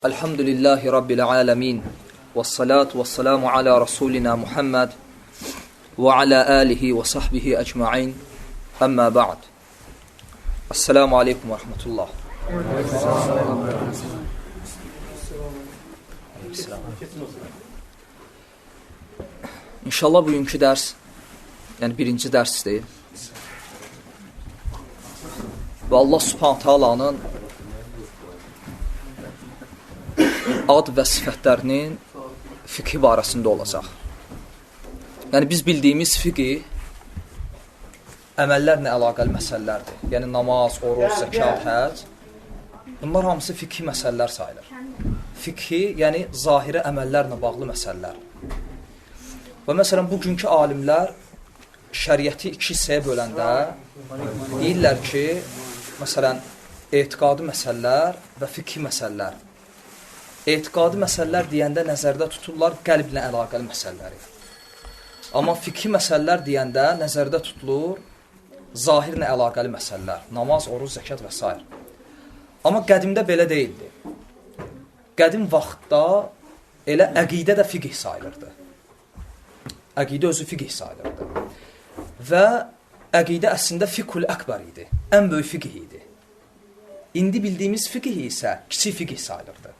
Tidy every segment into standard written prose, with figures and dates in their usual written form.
Elhamdülillahi Rabbil alemin. Vessalatu vesselamu ala Rasulina Muhammed ve ala alihi ve sahbihi ecma'in. Amma ba'd. Esselamu aleyküm ve rahmetullah. İnşallah bugünkü dərs, yəni birinci dərsdir. Və Allah Subhanahu Taala'nın ad və sifətlərinin fiqhi barəsində olacaq. Yəni biz bildiyimiz fiqhi əməllərlə əlaqəli məsələlərdir. Yəni namaz, oruc, zəkat, həcc. Bunlar hamısı fiqhi məsələlər sayılır. Fiqhi, yəni zahiri əməllərlə bağlı məsələlər. Və məsələn, bugünkü alimlər şəriəti iki hissəyə böləndə deyirlər ki, məsələn, etiqadi məsələlər və fiqhi məsələlər. Etiqadi məsələlər deyəndə nəzərdə tuturlar qəlblə əlaqəli məsələləri. Amma fiqhi məsələlər deyəndə nəzərdə tutulur zahirlə əlaqəli məsələlər. Namaz, oruc, zəkat və s. Amma qədimdə belə deyildi. Qədim vaxtda elə əqidə də fiqh sayılırdı. Əqidə özü fiqh sayılırdı. Və əqidə əslində fiqhul əkbər idi. Ən böyük fiqh idi. İndi bildiyimiz fiqh isə kiçik fiqh sayılırdı.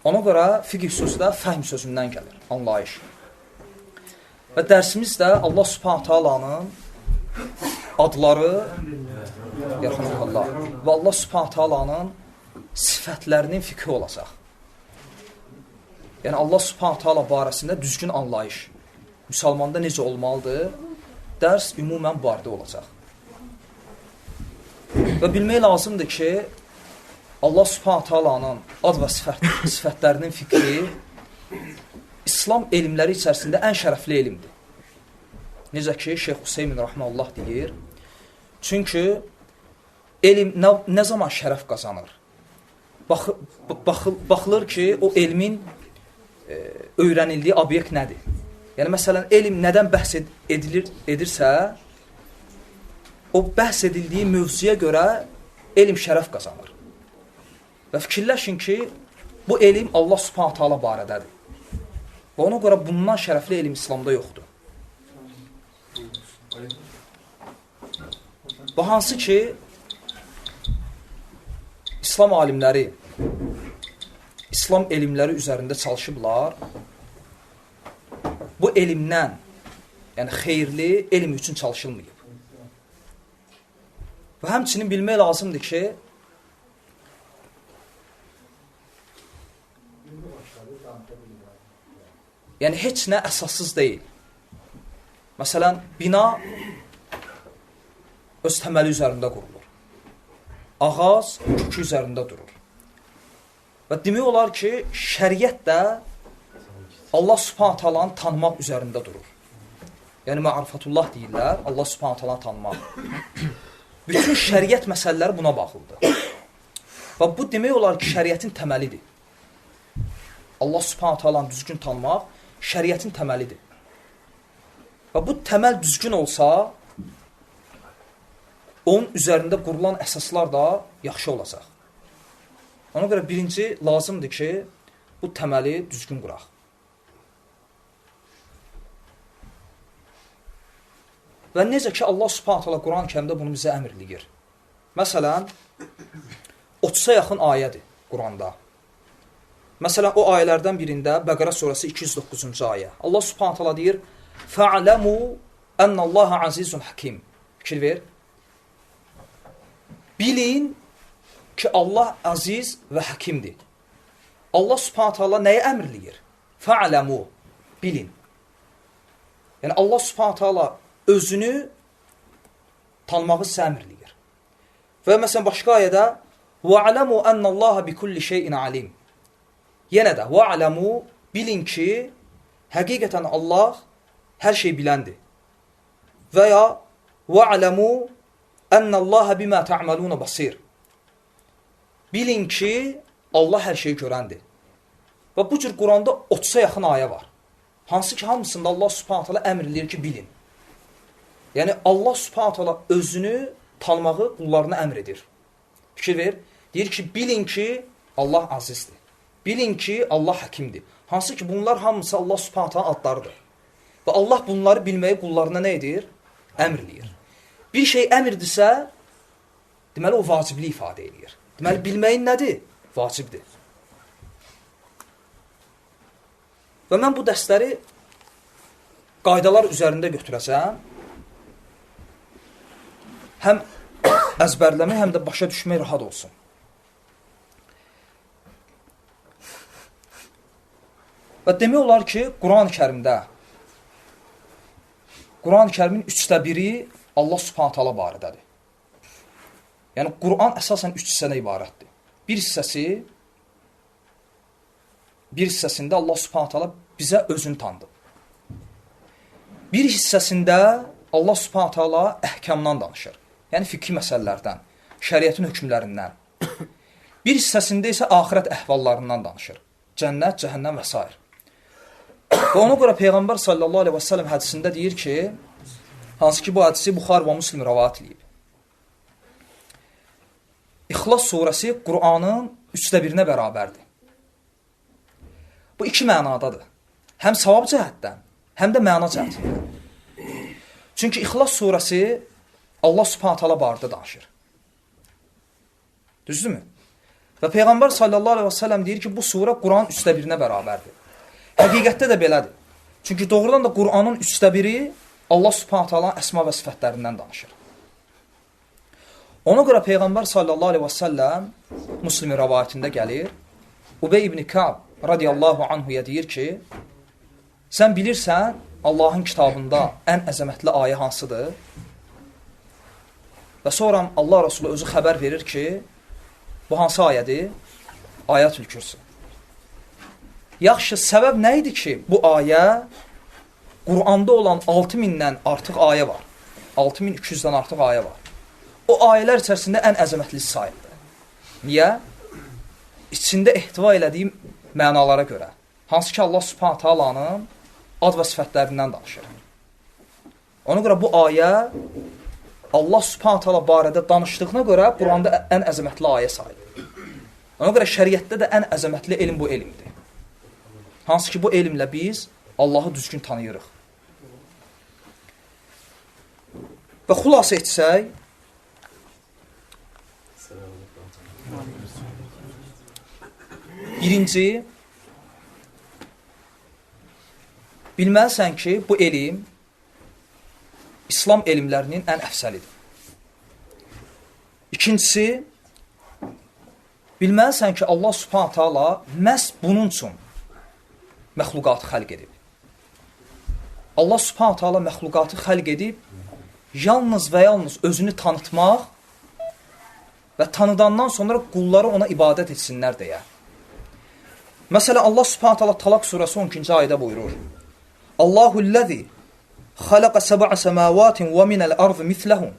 Ona görə fiqh sözü də fəhm sözündən gəlir, anlayış. Və dərsimiz də Allah Subhanahu Taala'nın adları və Allah Subhanahu Taala'nın sifətlərinin fiqhi olacaq. Yəni Allah Subhanahu Taala barəsində düzgün anlayış. Müsəlmanda necə olmalıdır? Dərs ümumən barədə olacaq. Və bilmək lazımdır ki, Allah Subhanahu Taala'nın ad və sifətlərinin fiqhi İslam elmləri içərisində ən şərəfli elmdir. Necə ki, Şeyx Hüseymin Rahmanullah deyir. Çünki elm nə zaman şərəf qazanır? Baxılır ki, o elmin öyrənildiyi obyekt nədir? Yəni, məsələn, elm nədən bəhs edirsə, o bəhs edildiyi mövzuya görə elm şərəf qazanır. Və fikirləşin ki, bu elm Allah Subhanahu Taala barədədir. Və ona görə bundan şərəfli elm İslamda yoxdur. Və hansı ki, İslam alimləri, İslam elmləri üzərində çalışıblar, bu elmdən, yəni xeyirli elm üçün çalışılmayıb. Və həmçinin bilmək lazımdır ki, yəni heç nə əsassız deyil. Məsələn, bina öz təməli üzərində qurulur. Ağac kökü üzərində durur. Və demək olar ki, şəriət də Allah Subhanahu Taala'nı tanımaq üzərində durur. Yəni ma'rifatullah deyirlər, Allah Subhanahu Taala'nı tanımaq. Bütün şəriət məsələləri buna bağlıdır. Və bu demək olar ki, şəriətin təməlidir. Allah Subhanahu Taala'nı düzgün tanımaq şəriətin təməlidir. Və bu təməl düzgün olsa, onun üzərində qurulan əsaslar da yaxşı olacaq. Ona görə birinci lazımdır ki, bu təməli düzgün quraq. Və necə ki, Allah Subhanahu Taala Quran-ı Kərimdə bunu bizə əmr eləyir. Məsələn, 30-a yaxın ayədir Quranda. Məsələn, o ayələrdən birində Bəqərə surəsi 209-cu ayə. Allah Subhanahu Taala deyir: "Fa'lamu ennallaha azizun hakim." Fikir ver. Bilin ki, Allah aziz və həkimdir. Allah Subhanahu Taala nəyə əmr eləyir? Fa'lamu, bilin. Yəni Allah Subhanahu Taala özünü tanımağı sizə əmr eləyir. Və məsələn başqa ayədə: "Va'lamu ennallaha bikulli şeyin alim." Yenə də, va'lamu, bilin ki, həqiqətən Allah hər şey biləndir. Və ya, va'lamu ennallaha bima ta'maluna basir. Bilin ki, Allah hər şeyi görəndir. Və bu cür Quranda 30-a yaxın ayə var. Hansı ki, hamısında Allah Subhanahu Taala əmr eləyir ki, bilin. Yəni, Allah Subhanahu Taala özünü tanımağı qullarına əmr edir. Fikir ver, deyir ki, bilin ki, Allah azizdir. Bilin ki, Allah həkimdir. Hansı ki, bunlar hamısı Allah subhanahu ta'ala adlarıdır. Və Allah bunları bilməyi qullarına nə edir? Əmr eləyir. Bir şey əmrdirsə, deməli, o vacibli ifadə edir. Deməli, bilməyin nədir? Vacibdir. Və mən bu dərsləri qaydalar üzərində götürəcəm. Həm əzbərləmək, həm də başa düşmək rahat olsun. Və demək olar ki, Quran-ı Kərimin 1/3 Allah subhanahu ta'ala barədədir. Yəni, Quran əsasən 3 hissədən ibarətdir. Bir hissəsində Allah subhanahu ta'ala bizə özünü tanıdı. Bir hissəsində Allah subhanahu ta'ala əhkamdan danışır. Yəni, fiqhi məsələlərdən, şəriətin hökmlərindən. Bir hissəsində isə axirət əhvallarından danışır. Cənnət, cəhənnəm və s. Və ona görə Peyğəmbər sallallahu aleyhi və səlləm hədisində deyir ki, hansı ki, bu hədisi Buxari və Müslim rəvat edib. İxlas surəsi Qur'anın 1/3 bərabərdir. Bu iki mənadadır. Həm savab cəhətdən, həm də məna cəhətdən. Çünki İxlas surəsi Allah subhanahu ta'ala barədə danışır. Düzdürmü? Və Peyğəmbər sallallahu aleyhi və səlləm deyir ki, bu surə Qur'anın 1/3 bərabərdir. Həqiqətdə də belədir. Çünki doğrudan da Qur'anın 1/3 Allah subhanahu ta'ala əsma və sifətlərindən danışır. Ona görə Peyğəmbər sallallahu aleyhi və səlləm Müslimin rəvayətində gəlir. Ubey ibn Ka'b radiyallahu anhuya deyir ki, sən bilirsən Allahın kitabında ən əzəmətli ayə hansıdır? Və sonra Allah Resulü özü xəbər verir ki, bu hansı ayədir? Ayətül Kürsü. Yaxşı, səbəb nə idi ki, bu ayə Qur'anda olan 6000-dən artıq ayə var. 6200-dən artıq ayə var. O ayələr içərisində ən əzəmətlisi sayılır. Niyə? İçində ehtiva elədiyi mənalara görə. Hansı ki, Allah subhanahu ta'alanın ad və sifətlərindən danışır. Ona görə bu ayə Allah subhanahu ta'ala barədə danışdığına görə Qur'anda ən əzəmətli ayə sayılır. Ona görə şəriətdə də ən əzəmətli elm bu elmdir. Hansı ki, bu elmlə biz Allahı düzgün tanıyırıq. Və xülasə etsək, birinci, bilməlisən ki, bu elm İslam elmlərinin ən əfsəlidir. İkincisi, bilməlisən ki, Allah subhanahu ta'ala məhz bunun üçün məxluqatı xəlq edib. Allah subhanahu ta'ala məxluqatı xəlq edib, yalnız və yalnız özünü tanıtmaq və tanıdandan sonra qulları ona ibadət etsinlər deyə. Məsələn, Allah subhanahu ta'ala Talaq surəsi 12-ci ayədə buyurur. Allahu'l-ləzi xaləqə səbə səməvatin və minəl-ardı misləhum.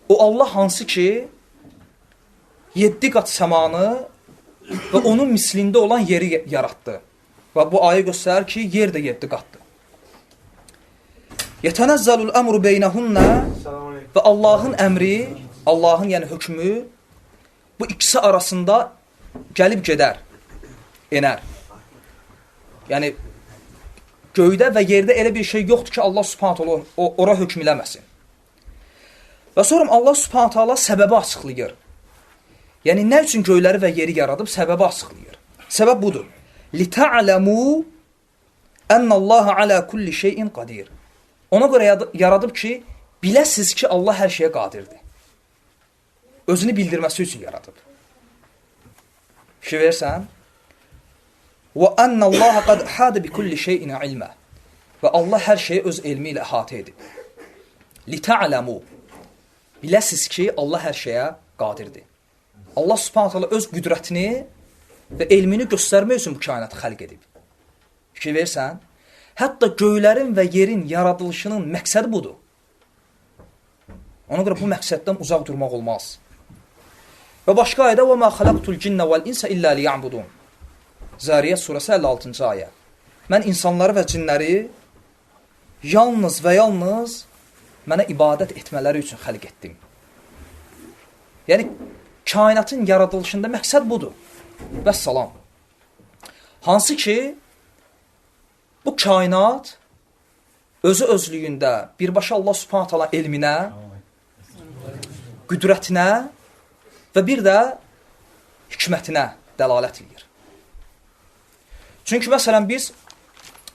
O Allah hansı ki, 7 qat səmanı və onun mislində olan yeri yaratdı. Və bu ayə göstərir ki, yer də 7 qatdır. Yetənəzzəlul əmru beynəhunnə və Allahın əmri, Allahın yəni hökmü bu ikisi arasında gəlib gedər, enər. Yəni, göydə və yerdə elə bir şey yoxdur ki, Allah subhanahu ta'ala ora hökm eləməsin. Və sonra Allah subhanahu ta'ala səbəbi açıqlayır. Yəni, nə üçün göyləri və yeri yaradıb, səbəbi açıqlayır. Səbəb budur. لِتَعْلَمُوا أَنَّ اللّٰهَ عَلَى كُلِّ شَيْءٍ قَدِيرٍ. Ona görə yaradıb ki, biləsiz ki, Allah hər şeyə qadirdir. Özünü bildirməsi üçün yaradıb. Fikir versən. وَأَنَّ اللّٰهَ قَدْ حَادَ بِكُلِّ شَيْءٍ عِلْمًا. Və Allah hər şeyi öz elmi ilə əhatə edib. لِتَعْلَمُوا. Biləsiz ki, Allah hər şeyə qadirdir. Allah subhanahu ta'ala öz qüdrətini və elmini göstərmək üçün bu kainatı xəlq edib. Fikir versən, hətta göylərin və yerin yaradılışının məqsədi budur. Ona görə bu məqsəddən uzaq durmaq olmaz. Və başqa ayədə وَمَا خَلَقْتُ الْجِنَّ وَالْإِنْسَ إِلَّا لِيَعْبُدُونَ. Zariyyət surəsi 56-cı ayə. Mən insanları və cinləri yalnız və yalnız mənə ibadət etmələri üçün xəlq etdim. Yəni, kainatın yaradılışında məqsəd budur. Vəssalam. Hansı ki, bu kainat özü özlüyündə birbaşa Allah Subhanahu taala elminə, qüdrətinə və bir də hikmətinə dəlalət edir. Çünki məsələn biz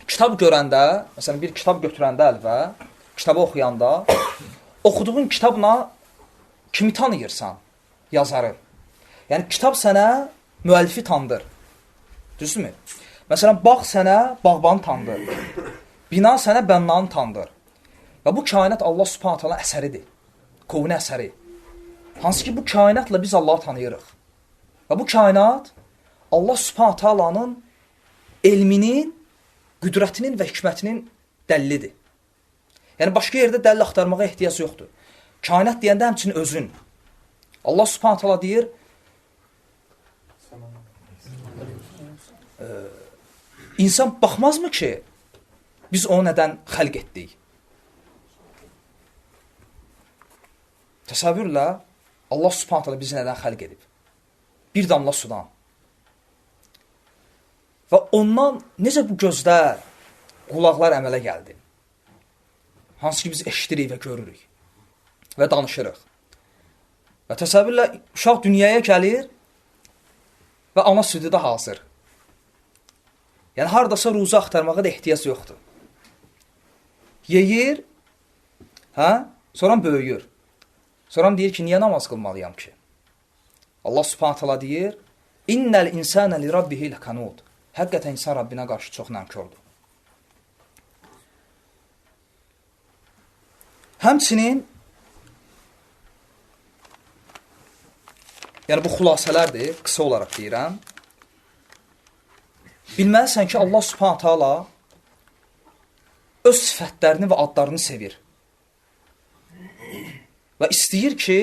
kitab görəndə, məsələn bir kitab götürəndə əlvə, kitabı oxuyanda, oxuduğun kitabla kimi tanıyırsan? Yazarı. Yəni kitab sənə müəllifi tanıdır. Düzdürmü? Məsələn, bağ sənə bağbanı tanıdır. Bina sənə bənnanı tanıdır. Və bu kainat Allah Subhanahu taala əsəridir. Kovni əsəri. Hansı ki, bu kainatla biz Allahı tanıyırıq. Və bu kainat Allah Subhanahu taalanın elminin, qüdrətinin və hikmətinin dəlilidir. Yəni, başqa yerdə dəlil axtarmağa ehtiyac yoxdur. Kainat deyəndə həmçinin özün. Allah Subhanahu taala deyir, insan baxmazmı ki, biz onu nədən xəlq etdik? Təsəvvürlə, Allah Subhanahu taala bizi nədən xəlq edib? Bir damla sudan. Və ondan necə bu gözlər, qulaqlar əmələ gəldi? Hansı ki, biz eşitirik və görürük və danışırıq. Və təsəvvürlə, uşaq dünyaya gəlir və ana südü də hazır. Yəni, haradasa ruzu axtarmağa da ehtiyac yoxdur. Yeyir, sonra böyüyür. Sonra deyir ki, niyə namaz qılmalıyam ki? Allah Subhanahu taala deyir, İnnəl insənə li rabbihi ləkanud. Həqiqətən insan Rabbinə qarşı çox nəmkördür. Həmçinin, yəni bu xülasələrdir, qısa olaraq deyirəm. Bilməlisən ki, Allah Subhanahu taala öz sifətlərini və adlarını sevir. Və istəyir ki,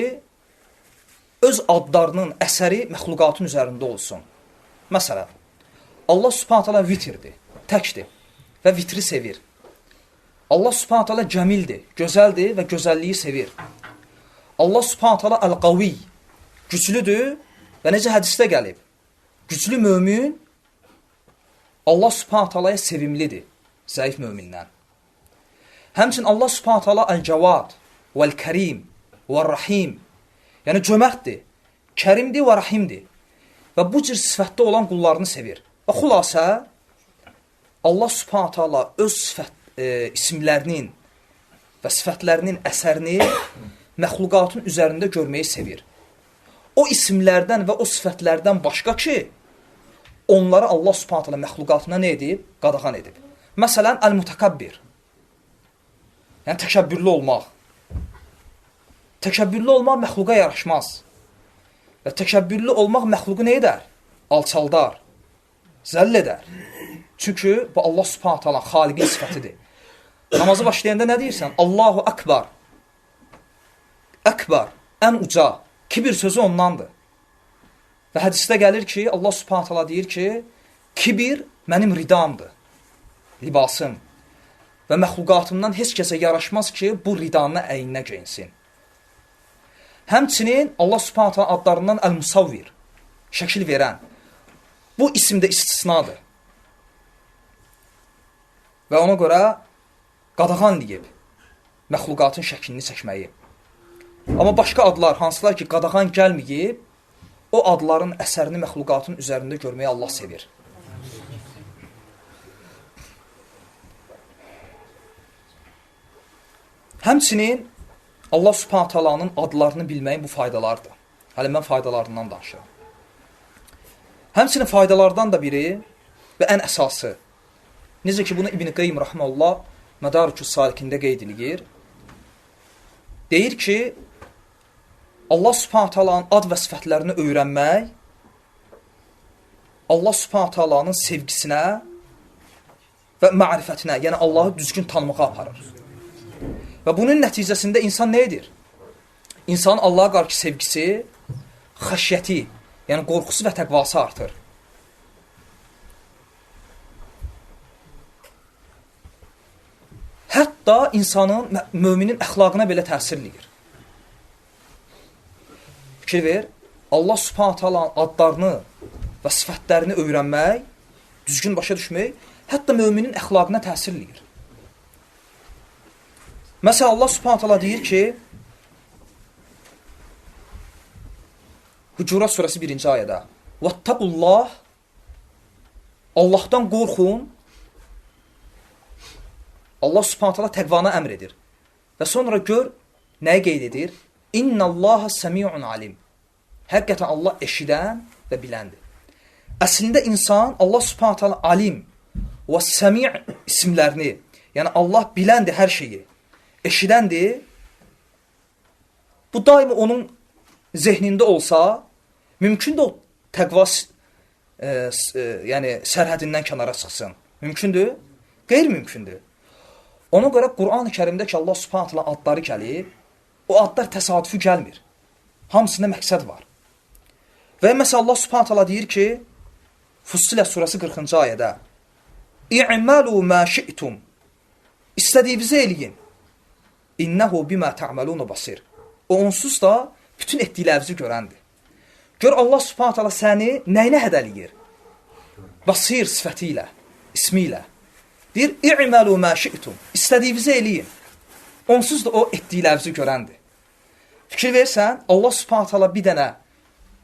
öz adlarının əsəri məxluqatın üzərində olsun. Məsələn, Allah Subhanahu taala vitrdir, təkdir və vitri sevir. Allah Subhanahu taala cəmildir, gözəldir və gözəlliyi sevir. Allah Subhanahu taala əl-qavi, güclüdür və necə hədisdə gəlib, güclü mömin Allah Subhanahu taalaya sevimlidir, zəif mömindən. Həmçinin Allah Subhanahu taala əl-cavad, vəl-kərim, vəl-rahim, yəni cömərtdir, kərimdir və rahimdir və bu cür sifətdə olan qullarını sevir. Və xülasə, Allah Subhanahu taala öz isimlərinin və sifətlərinin əsərini məxluqatın üzərində görməyi sevir. O isimlərdən və o sifətlərdən başqa ki, onları Allah Subhanahu taala məxluqatına nə edib? Qadağan edib. Məsələn, əl-mütəkabbir. Yəni, təkəbbürlü olmaq. Təkəbbürlü olmaq məxluqa yaraşmaz. Və təkəbbürlü olmaq məxluqu nə edər? Alçaldar, zəll edər. Çünki bu Allah Subhanahu taala xaliqin sifətidir. Namazı başlayanda nə deyirsən? Allahu Akbar. Akbar, ən uca. Kibir sözü ondandır. Və hədisdə gəlir ki, Allah Subhanahu taala deyir ki, kibir mənim ridamdır, libasım. Və məxluqatımdan heç kəsə yaraşmaz ki, bu ridanı əyninə geyinsin. Həmçinin Allah Subhanahu taala adlarından əl-musavvir, şəkil verən. Bu isim də istisnadır. Və ona görə qadağan eləyib məxluqatın şəklini çəkməyi. Amma başqa adlar, hansılar ki, qadağan gəlməyib, o adların əsərini məxluqatın üzərində görməyi Allah sevir. Həmçinin Allah Subhanahu taalanın adlarını bilməyin bu faydalardır. Hələ mən faydalarından danışıram. Həmçinin faydalardan da biri və ən əsası, necə ki, bunu İbn Qayyim rahimehullah Mədaricus Salikində qeyd edir. Deyir ki, Allah Subhanahu taalanın ad və sifətlərini öyrənmək Allah Subhanahu taalanın sevgisinə və mərifətinə, yəni Allahı düzgün tanımağa aparır. Və bunun nəticəsində insan nə edir? İnsanın Allaha qarşı sevgisi, xəşyəti, yəni qorxusu və təqvası artır. Hətta insanın, müminin əxlaqına belə təsir edir. Fikir ver, Allah Subhanahu taalanın adlarını və sifətlərini öyrənmək, düzgün başa düşmək, hətta möminin əxlaqına təsir eləyir. Məsələn, Allah Subhanahu taala deyir ki, Hucurat surəsi 1-ci ayədə: "Vattaqullah" Allahdan qorxun. Allah Subhanahu taala təqvanı əmr edir. Və sonra gör nəyi qeyd edir? İnnallaha səmiun alim. Həqiqətən Allah eşidən və biləndir. Əslində insan Allah Subhanahu taala alim və səmi' isimlərini, yəni Allah biləndir hər şeyi, eşidəndir. Bu daima onun zehnində olsa, mümkündür o təqva yəni sərhədindən kənara çıxsın. Mümkündür? Qeyri-mümkündür. Ona görə Qur'an-ı Kərimdə ki, Allah Subhanahu taala adları gəlib, o adlar təsadüfi gəlmir. Hamısında məqsəd var. Və məsələn Allah Subhanahu taala deyir ki, Fussilə surəsi 40-cı ayədə: "İ'malu ma şi'tum." İstədiyinizi eləyin. "İnnehu bima ta'malun basir." O onsuz da bütün etdiklərinizi görəndir. Gör Allah Subhanahu taala səni nəyinə hədələyir? Basir sifəti ilə, ismi ilə. Deyir: "İ'malu ma şi'tum." İstədiyinizi eləyin. Onsuz da o etdiklərinizi görəndir. Fikir versən, Allah Subhanahu taala bir dənə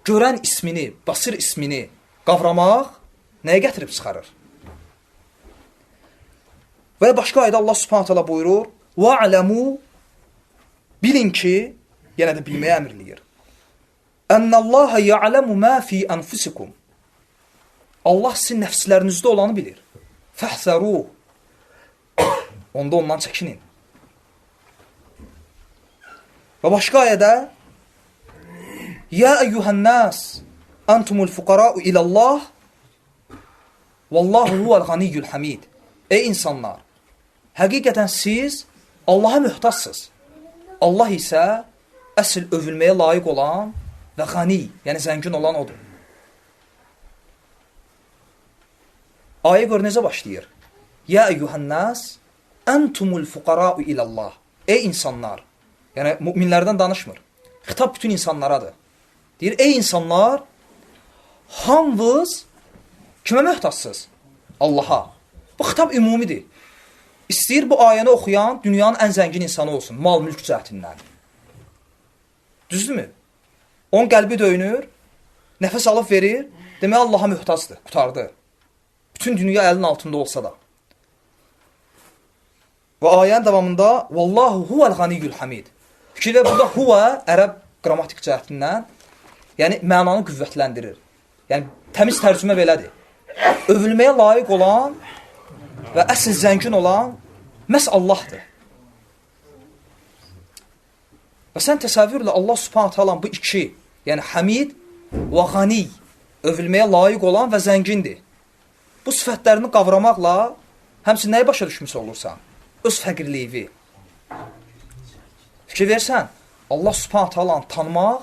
görən ismini, basir ismini qavramaq nəyə gətirib çıxarır? Və başqa ayədə Allah Subhanahu taala buyurur: "Va'lamu" bilin ki, yenə də bilməyə əmr eləyir. "Ennallaha ya'lamu ma fi anfusikum." Allah sizin nəfslərinizdə olanı bilir. "Fəhzəruh." Onda ondan çəkinin. Və başqa ayədə: "Ya eyyuhan-nas, antumul fuqara'u ilallah, vallahu huvel ganiyyul hamid." Ey insanlar, həqiqətən siz Allaha möhtacsınız. Allah isə əsl övülməyə layiq olan və qani, yəni zəngin olan odur. Ayə gör necə başlayır? Ya eyyuhan-nas, antumul fuqara'u ilallah. Ey insanlar, yəni müminlərdən danışmır. Xitab bütün insanlaradır. Deyir, ey insanlar, hamınız kimə möhtacsınız? Allaha. Bu xitab ümumidir. İstəyir bu ayəni oxuyan dünyanın ən zəngin insanı olsun, mal mülk cəhətindən. Düzdürmü? Onun qəlbi döyünür, nəfəs alıb verir, demək Allaha möhtacdır, qutardı. Bütün dünya əlinin altında olsa da. Və ayənin davamında "Vallahu huvel ganiyyul hamid." Fikirdə burada huva ərəb qrammatik cəhətindən, yəni mənanı qüvvətləndirir. Yəni təmiz tərcümə belədir. Övülməyə layiq olan və əsl zəngin olan məhz Allahdır. Və sən təsəvvürlə Allah Subhanahu taala bu iki, yəni Hamid və Qani, övülməyə layiq olan və zəngindir. Bu sifətlərini qavramaqla həmçinin nəyi başa düşmüş olursan? Öz fəqirliyi. Fikir versən, Allah Subhanahu taalanı tanımaq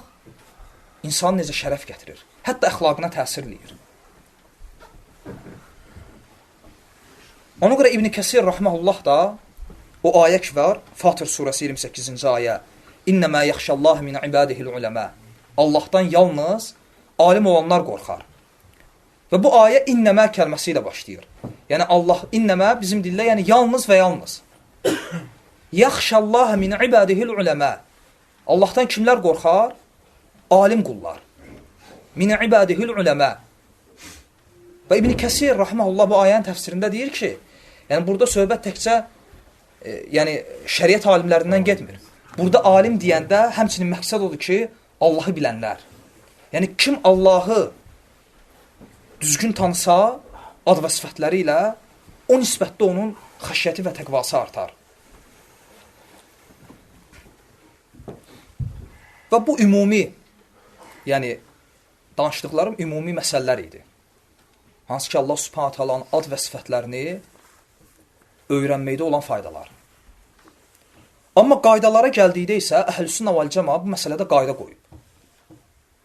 insanı necə şərəf gətirir. Hətta əxlaqına təsir eləyir. Ona görə İbn Kəsir rahmehullah da o ayə ki var, Fatir surəsi 28-ci ayə: "İnnəmə yaxşallaha min ibadihil uləmə." Allahdan yalnız alim olanlar qorxar. Və bu ayə innəmə kəlməsi ilə başlayır. Yəni Allah innəmə bizim dildə yəni yalnız və yalnız. Yaxşallaha min ibadihil uləmə. Allahdan kimlər qorxar? Alim qullar. Min ibadihil uləmə. Və İbn Kəsir rahmehullah bu ayənin təfsirində deyir ki, yəni burada söhbət təkcə yəni şəriət alimlərindən getmir. Burada alim deyəndə həmçinin məqsəd odur ki, Allahı bilənlər. Yəni kim Allahı düzgün tanısa, ad və sifətləri ilə o nisbətdə onun xəşyəti və təqvası artar. Və bu ümumi, yəni danışdıqlarım ümumi məsələlər idi. Hansı ki Allah Subhanahu taalanın ad və sifətlərini öyrənməkdə olan faydalar. Amma qaydalara gəldikdə isə Əhl-i-Sünnə vəl-Cəmaə bu məsələdə qayda qoyub.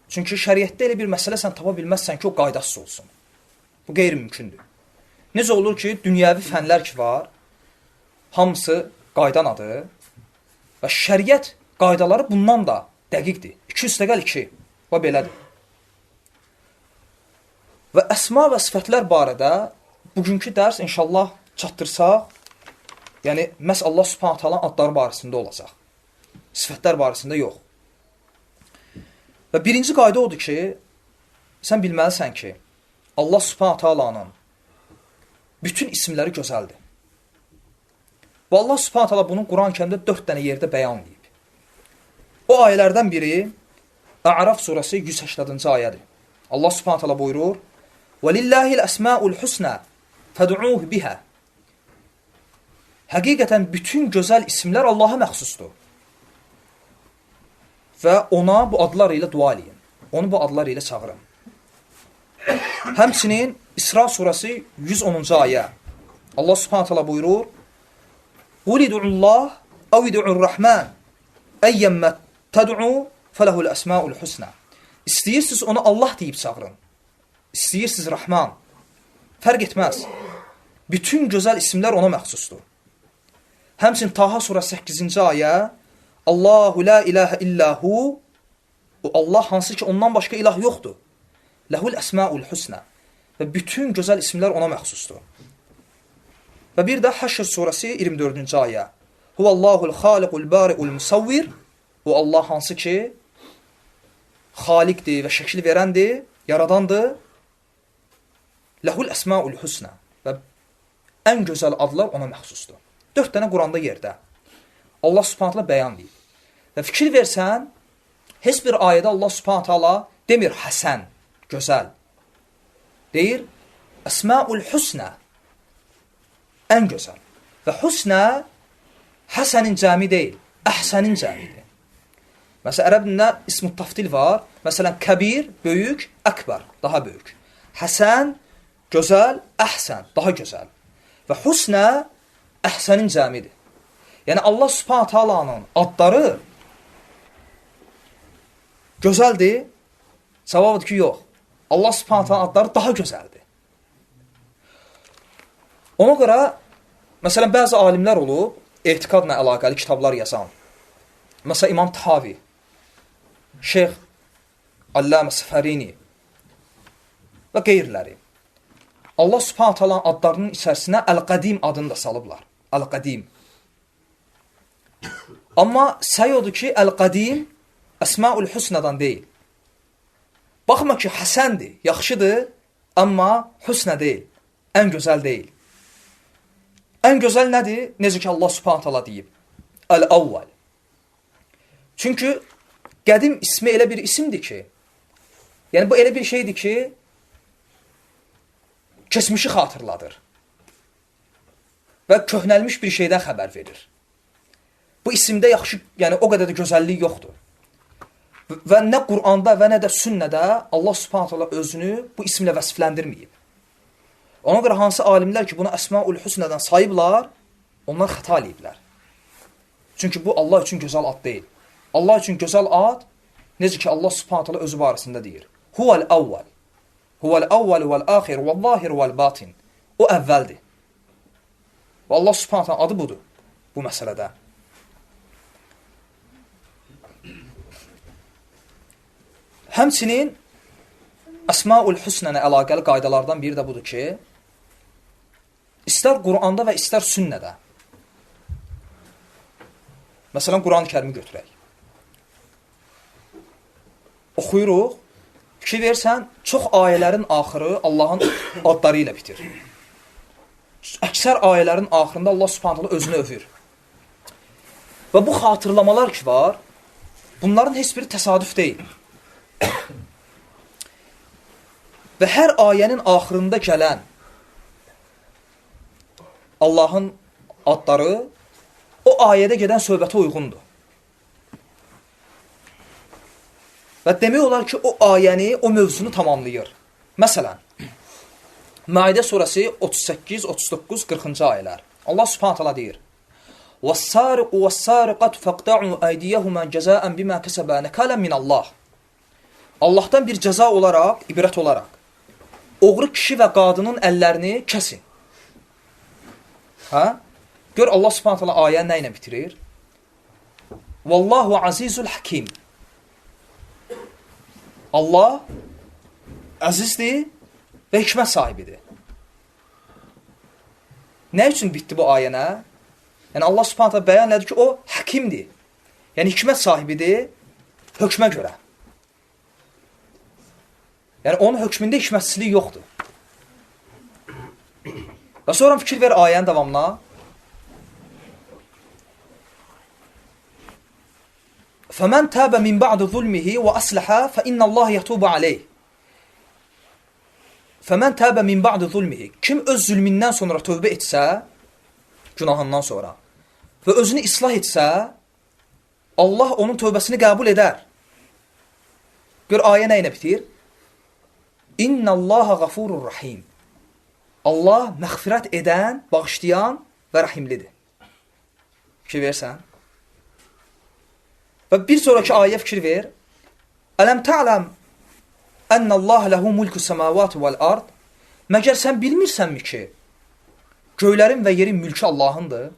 Çünki şəriətdə elə bir məsələ sən tapa bilməzsən ki, o qaydasız olsun. Bu qeyri-mümkündür. Necə olur ki, dünyəvi fənlər ki var, hamısı qaydanadır və şəriət qaydaları bundan da dəqiqdir. 2 + 2 və belədir. Və əsma və sifətlər barədə bugünkü dərs inşallah çatdırsaq, yəni məhz Allah Subhanahu taalanın adları barəsində olacaq. Sifətlər barəsində yox. Və birinci qayda odur ki, sən bilməlisən ki, Allah Subhanahu taalanın bütün isimləri gözəldir. Və Allah Subhanahu taala bunu Quran-Kərimdə 4 dənə yerdə bəyan edib. O ayələrdən biri A'raf surəsi 180-ci ayədir. Allah Subhanahu taala buyurur: "Velillahi'l esmaul husna fad'uuhu biha." Həqiqətən bütün gözəl isimlər Allaha məxsusdur. Və ona bu adlar ilə dua eləyin. Onu bu adlar ilə çağırın. Həmçinin İsra surəsi 110-cu ayə. Allah Subhanahu taala buyurur: "Qul ud'ullah aw ud'ur-rahman ayyamma tad'u falahul esmaul husna." İstəyirsiniz onu Allah deyib çağırın. İstəyirsiniz Rahman. Fərq etməz. Bütün gözəl isimlər ona məxsusdur. Həmçinin Taha surəsi 8-ci ayə. Allahu la ilahe illahu. O Allah hansı ki ondan başqa ilah yoxdur. Lehul esmaul husna. Və bütün gözəl isimlər ona məxsusdur. Və bir də Həşr surəsi 24-cü ayə. Huvallahul xaliqul bari'ul musavvir. O Allah hansı ki xaliqdir və şəkil verəndir, yaradandır. Lehul esmaul husna. Və ən gözəl adlar ona məxsusdur. 4 dənə Quranda yerdə Allah Subhanahu taala bəyan edib. Və fikir versən, heç bir ayədə Allah Subhanahu taala demir Həsən, gözəl. Deyir Əsmaul husna, ən gözəl. Və husna Həsənin cəmi deyil, Əhsənin cəmidir. Məsələn, ərəb dilində ismut taftil var. Məsələn, kəbir, böyük, əkbar, daha böyük. Həsən, gözəl, əhsən, daha gözəl. Və husna Əhsənin cəmidir. Yəni Allah Subhanahu taalanın adları gözəldir. Cavabıdır ki, yox. Allah Subhanahu taalanın adları daha gözəldir. Ona görə, məsələn, bəzi alimlər olub, etiqadla əlaqəli kitablar yazan. Məsələn, İmam Tahavi, Şeyx Allamə Səfərini və qeyriləri. Allah Subhanahu taalanın adlarının içərisinə Əl-Qədim adını da salıblar. Əl-Qədim. Amma səy odur ki, Əl-Qədim Əsmaul Husnadan deyil. Baxma ki, Həsəndir, yaxşıdır, amma Husna deyil, ən gözəl deyil. Ən gözəl nədir? Necə ki, Allah Subhanahu taala deyib. Əl-Əvvəl. Çünki qədim ismi elə bir isimdir ki, yəni bu elə bir şeydir ki, keçmişi xatırladır və köhnəlmiş bir şeydən xəbər verir. Bu isimdə yaxşı, yəni o qədər də gözəllik yoxdur. Və nə Quranda və nə də sünnədə Allah Subhanahu taala özünü bu isimlə vəsifləndirməyib. Ona görə hansı alimlər ki, bunu Əsmaul Husnadan sayıblar, onlar xəta eləyiblər. Çünki bu Allah üçün gözəl ad deyil. Allah üçün gözəl ad, necə ki Allah Subhanahu taala özü barəsində deyir. Huvəl-əvvəl. Huvəl-əvvəl vəl-axir vəl-zahir vəl-batin. O əvvəldir. Və Allah Subhanahu taala adı budur bu məsələdə. Həmçinin Əsmaul Husnənə əlaqəli qaydalardan biri də budur ki, istər Quranda və istər sünnədə. Məsələn, Quran-ı Kərimi götürək. Oxuyuruq, fikir versən, çox ayələrin axırı Allahın adları ilə bitir. Əksər ayələrin axırında Allah Subhanahu taala özünü övür. Və bu xatırlamalar ki var, bunların heç biri təsadüf deyil. Və hər ayənin axırında gələn Allahın adları o ayədə gedən söhbətə uyğundur. Və demək olar ki, o ayəni, o mövzunu tamamlayır. Məsələn, Maidə surəsi 38, 39, 40-cı ayələr. Allah Subhanahu taala deyir: "Vəs-sariqu vəs-sariqatu faqta'u aydiyahuma cəzaən bima kəsəbə nəkalen min Allah." Allahdan bir cəza olaraq, ibrət olaraq, oğru kişi və qadının əllərini kəsin. Hə? Gör Allah Subhanahu taala ayəni nə ilə bitirir? Vallahu azizul hakim. Allah əzizdir və hikmət sahibidir. Nə üçün bitdi bu ayənə? Yəni Allah Subhanahu taala bəyan elədi ki, o həkimdir. Yəni hikmət sahibidir hökmə görə. Yəni onun hökmündə hikmətsizlik yoxdur. Və sonra fikir ver ayənin davamına. فَمَنْ تَابَ مِنْ بَعْدِ ظُلْمِهِ وَأَصْلَحَ فَإِنَّ اللّٰهَ يَتُوبُ عَلَيْهِ فَمَنْ تَابَ مِنْ بَعْدِ ظُلْمِهِ Kim öz zülmündən sonra tövbə etsə, günahından sonra və özünü islah etsə, Allah onun tövbəsini qəbul edər. Gör, ayə nə ilə bitir? İnna Allaha gafurur rahim. Allah məğfirət edən, bağışlayan və rəhimlidir. Fikir versən. Və bir sonraki ayə fikir ver. Ələm ta'lam ənə Allah ləhu mulku səmavati vəl-ard. Məgər sən bilmirsənmi ki, göylərin və yerin mülkü Allahındır?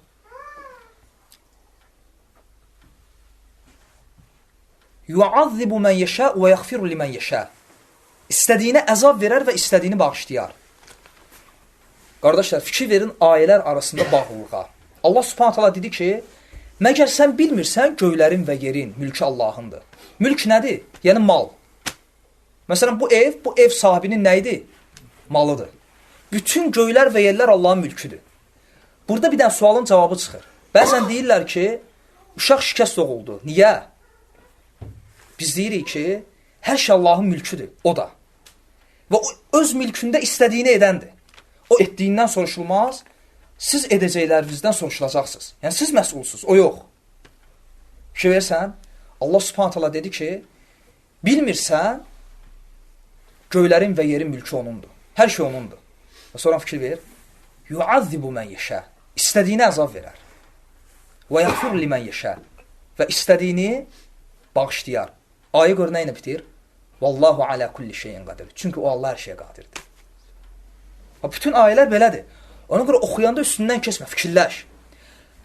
Yu'azzibu mən yəşə və yəğfiru limən yəşə. İstədiyinə əzab verər və istədiyini bağışlayar. Qardaşlar, fikir verin ayələr arasında bağlılığa. Allah Subhanahu taala dedi ki, məgər sən bilmirsən göylərin və yerin mülkü Allahındır. Mülk nədir? Yəni mal. Məsələn, bu ev sahibinin nə idi? Malıdır. Bütün göylər və yerlər Allahın mülküdür. Burada bir dənə sualın cavabı çıxır. Bəzən deyirlər ki, uşaq şikəst doğuldu. Niyə? Biz deyirik ki, hər şey Allahın mülküdür, o da. Və o öz mülkündə istədiyini edəndir. O etdiyindən soruşulmaz, siz edəcəklərinizdən soruşulacaqsınız. Yəni, siz məsulsuz, o yox. Fikir versən, Allah Subhanahu taala dedi ki, bilmirsən, göylərin və yerin mülkü onundur. Hər şey onundur. Və sonra fikir ver, yu'azzibu mən yəşə. İstədiyini əzab verər. Və yəğfir limən yəşə. Və istədiyini bağışlayar. Ayə gör nə ilə bitir? Vallahu alə kulli şeyin qadir. Çünki o Allah hər şeyə qadirdir. Bütün ayələr belədir. Ona görə oxuyanda üstündən keçmə, fikirləş.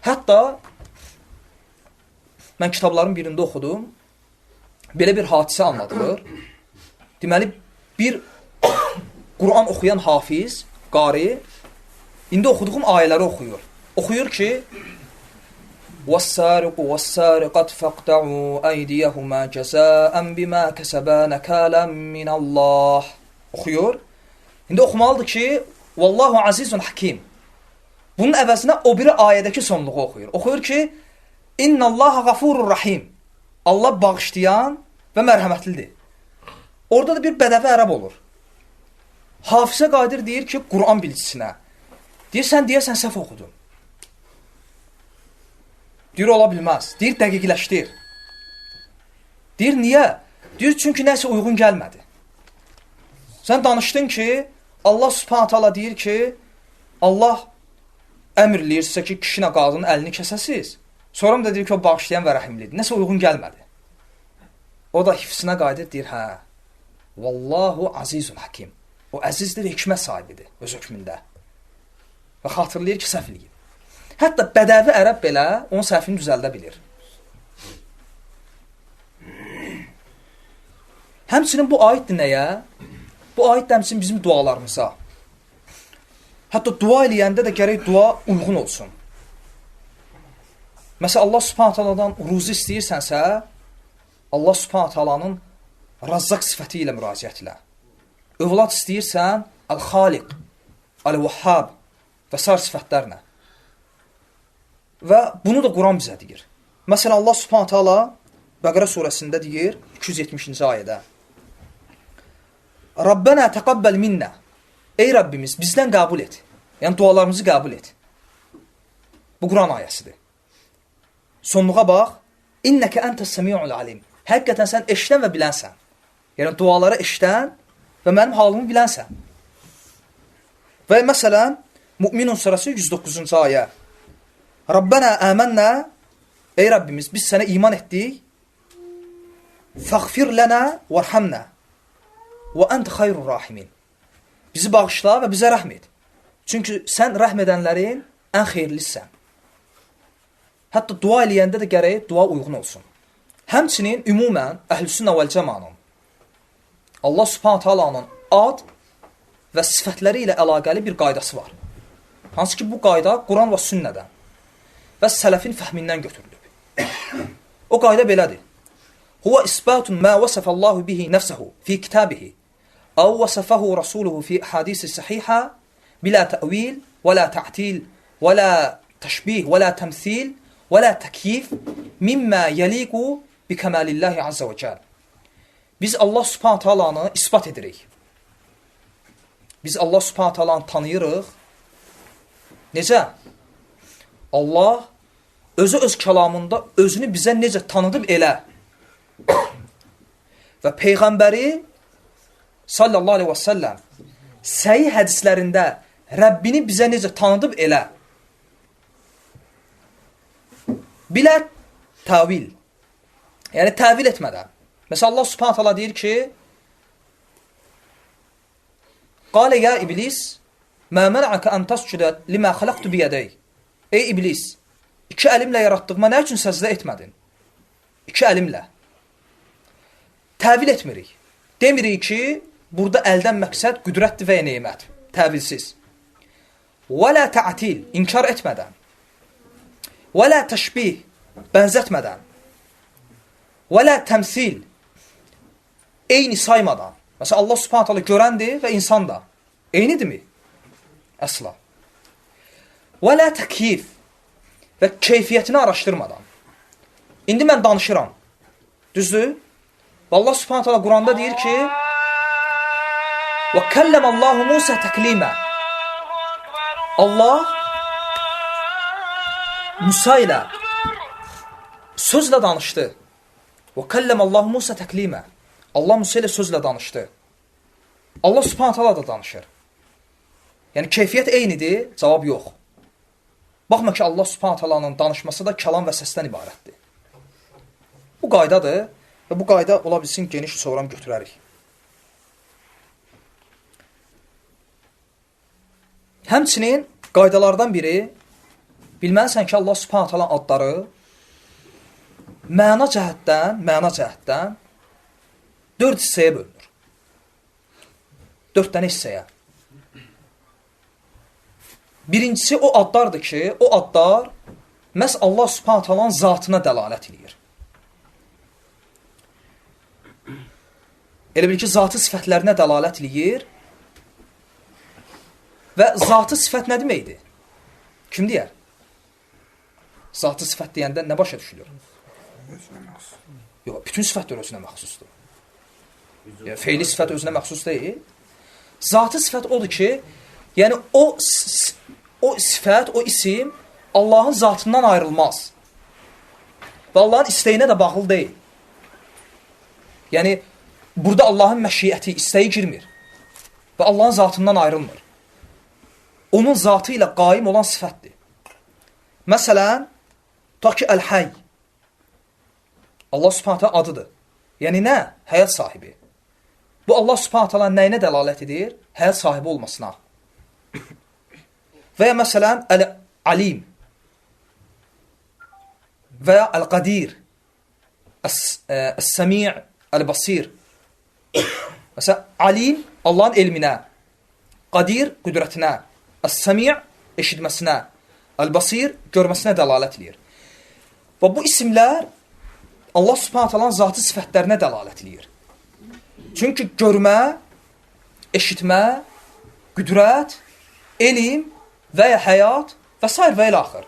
Hətta mən kitabların birində oxudum, belə bir hadisə anladılır. Deməli, bir Quran oxuyan hafiz, qari, indi oxuduğum ayələri oxuyur. Oxuyur ki, وَالسَّارِقُ وَالسَّارِقَةُ فَاقْتَعُوا أَيْدِيَهُمَا جَزَاءً بِمَا كَسَبَا نَكَالًا مِنَ اللّٰهِ Oxuyur. İndi oxumalıdır ki, Vallahu azizun hakim. Bunun əvəzinə o biri ayədəki sonluğu oxuyur. Oxuyur ki, İnnallaha gafurur rahim. Allah bağışlayan və mərhəmətlidir. Orada da bir bədəvi ərəb olur. Hafizə qadir deyir ki, Quran bilgisinə. Deyir, sən deyəsən səhv oxudun. Deyir, ola bilməz. Deyir, dəqiqləşdir. Deyir, niyə? Deyir, çünki nəsə uyğun gəlmədi. Sən danışdın ki, Allah Subhanahu taala deyir ki, Allah əmr eləyir sizə ki, kişinə qadının əlini kəsəsiz. Sonra da deyir ki, o bağışlayan və rəhimlidir. Nəsə uyğun gəlmədi. O da hifzinə qayıdır, deyir, hə, Vallahu azizun hakim. O əzizdir, hikmət sahibidir öz hökmündə. Və xatırlayır ki, səhv eləyib. Hətta bədəvi ərəb belə onun səhvini düzəldə bilir. Həmçinin bu aiddir nəyə? Bu aid həmçinin bizim dualarımıza. Hətta dua eləyəndə də gərək dua uyğun olsun. Məsələn, Allah Subhanahu taala'dan ruzi istəyirsənsə, Allah Subhanahu taala'nın Razzaq sifəti ilə müraciət elə. Övlad istəyirsən, Əl-Xaliq, Əl-Vahhab və sair sifətlərlə. Və bunu da Quran bizə deyir. Məsələn, Allah Subhanahu taala Bəqərə surəsində deyir, 270-ci ayədə. Rabbənə təqəbbəl minnə. Ey Rəbbimiz, bizdən qəbul et. Yəni, dualarımızı qəbul et. Bu Quran ayəsidir. Sonluğa bax. İnnəkə əntəs-səmi'ul alim. Həqiqətən sən eşidən və bilənsən. Yəni, duaları eşidən və mənim halımı bilənsən. Və məsələn, Mü'minun surəsi 109-cu ayə. Rabbənə əmənnə. Ey Rəbbimiz, biz sənə iman etdik. Fəğfir lənə vərhəmnə. Və ənt xayrur rahimin. Bizi bağışla və bizə rəhm et. Çünki sən rəhm edənlərin ən xeyirlisən. Hətta dua eləyəndə də gərək dua uyğun olsun. Həmçinin ümumən Əhl-i Sünnə vəl Cəmanın Allah Subhanahu taalanın ad və sifətləri ilə əlaqəli bir qaydası var. Hansı ki, bu qayda Quran və sünnədən və sələfin fəhmindən götürülüb. O qayda belədir. Huwa isbatun ma vasafallahu bihi nafsuhu fi kitabihi aw wasafahu rasuluhu fi hadisi sahiha bila ta'wil və la ta'til və la təşbih və la təmthil və la təkyif mimma yaliqu bi kamalillahi azza və cəl. Biz Allah subhanahu taalanı isbat edirik. Biz Allah subhanahu taalanı tanıyırıq. Necə? Allah özü öz kəlamında özünü bizə necə tanıdıb elə. Və Peyğəmbəri sallallahu aleyhi və səlləm səhih hədislərində Rəbbini bizə necə tanıdıb elə. Bilə tavil. Yəni təvil etmədən. Məsələn, Allah subhanahu taala deyir ki, Qalə ya iblis, mə mənəəkə ən təscüdə limə xələqtu biyədəy. Ey iblis, iki əlimlə yaratdığıma nə üçün səzdə etmədin? İki əlimlə. Təvil etmirik. Demirik ki, burada əldən məqsəd qüdrətdir və ya neymət. Təvilsiz. Və lə tə'til, inkar etmədən. Və lə təşbih, bənzətmədən. Və lə təmsil, eyni saymadan. Məsələn, Allah subhanahu taala görəndir və insan da. Eynidirmi? Əsla. Və lə təkyif və keyfiyyətini araşdırmadan. İndi mən danışıram. Düzdür? Və Allah subhanahu taala Quranda deyir ki, və kəlləməllahu Musa təklimə. Allah Musa ilə sözlə danışdı. Və kəlləməllahu Musa təklimə. Allah Musa ilə sözlə danışdı. Allah subhanahu taala da danışır. Yəni, keyfiyyət eynidir, cavab yox. Baxma ki, Allah subhanahu taalanın danışması da kəlam və səsdən ibarətdir. Bu qaydadır və bu qayda ola bilsin geniş proqram götürərik. Həmçinin qaydalardan biri, bilməlisən ki, Allah subhanahu taala adları məna cəhətdən 4 hissəyə bölünür. 4 dənə hissəyə. Birincisi o adlardır ki, o adlar məhz Allah subhanahu taalanın zatına dəlalət edir. Elə bil ki, zatı sifətlərinə dəlالət eləyir. Və zatı sifət nə deməkdir? Kim deyər? Zatı sifət deyəndə nə başa düşülür? Yox, bütün sifətlər özünə məxsusdur. Yəni, feili sifət özünə məxsus deyil. Zatı sifət odur ki, yəni o sifət, o isim Allahın zatından ayrılmaz. Və Allahın istəyinə də bağlı deyil. Yəni, burada Allahın məşiyyəti, istəyi girmir. Və Allahın zatından ayrılmır. Onun zatı ilə qaim olan sifətdir. Məsələn, tutaq ki, Əl-Həy. Allah subhanahu taala adıdır. Yəni nə? Həyat sahibi. Bu Allah subhanahu taala nəyinə dəlalət edir? Həyat sahibi olmasına. Və ya məsələn, Əl-Alim və ya Əl-Qadir, Əs-Səmi' Əl-Basir. Məsələn, Alim Allahın elminə, Qadir qüdrətinə, Əs-Səmi' eşitməsinə, Əl-Basir görməsinə dəlalət edir. Və bu isimlər Allah subhanahu taalanın zatı sifətlərinə dəlalət edir. Çünki görmə, eşitmə, qüdrət, elm və ya həyat və s. və ilə axır.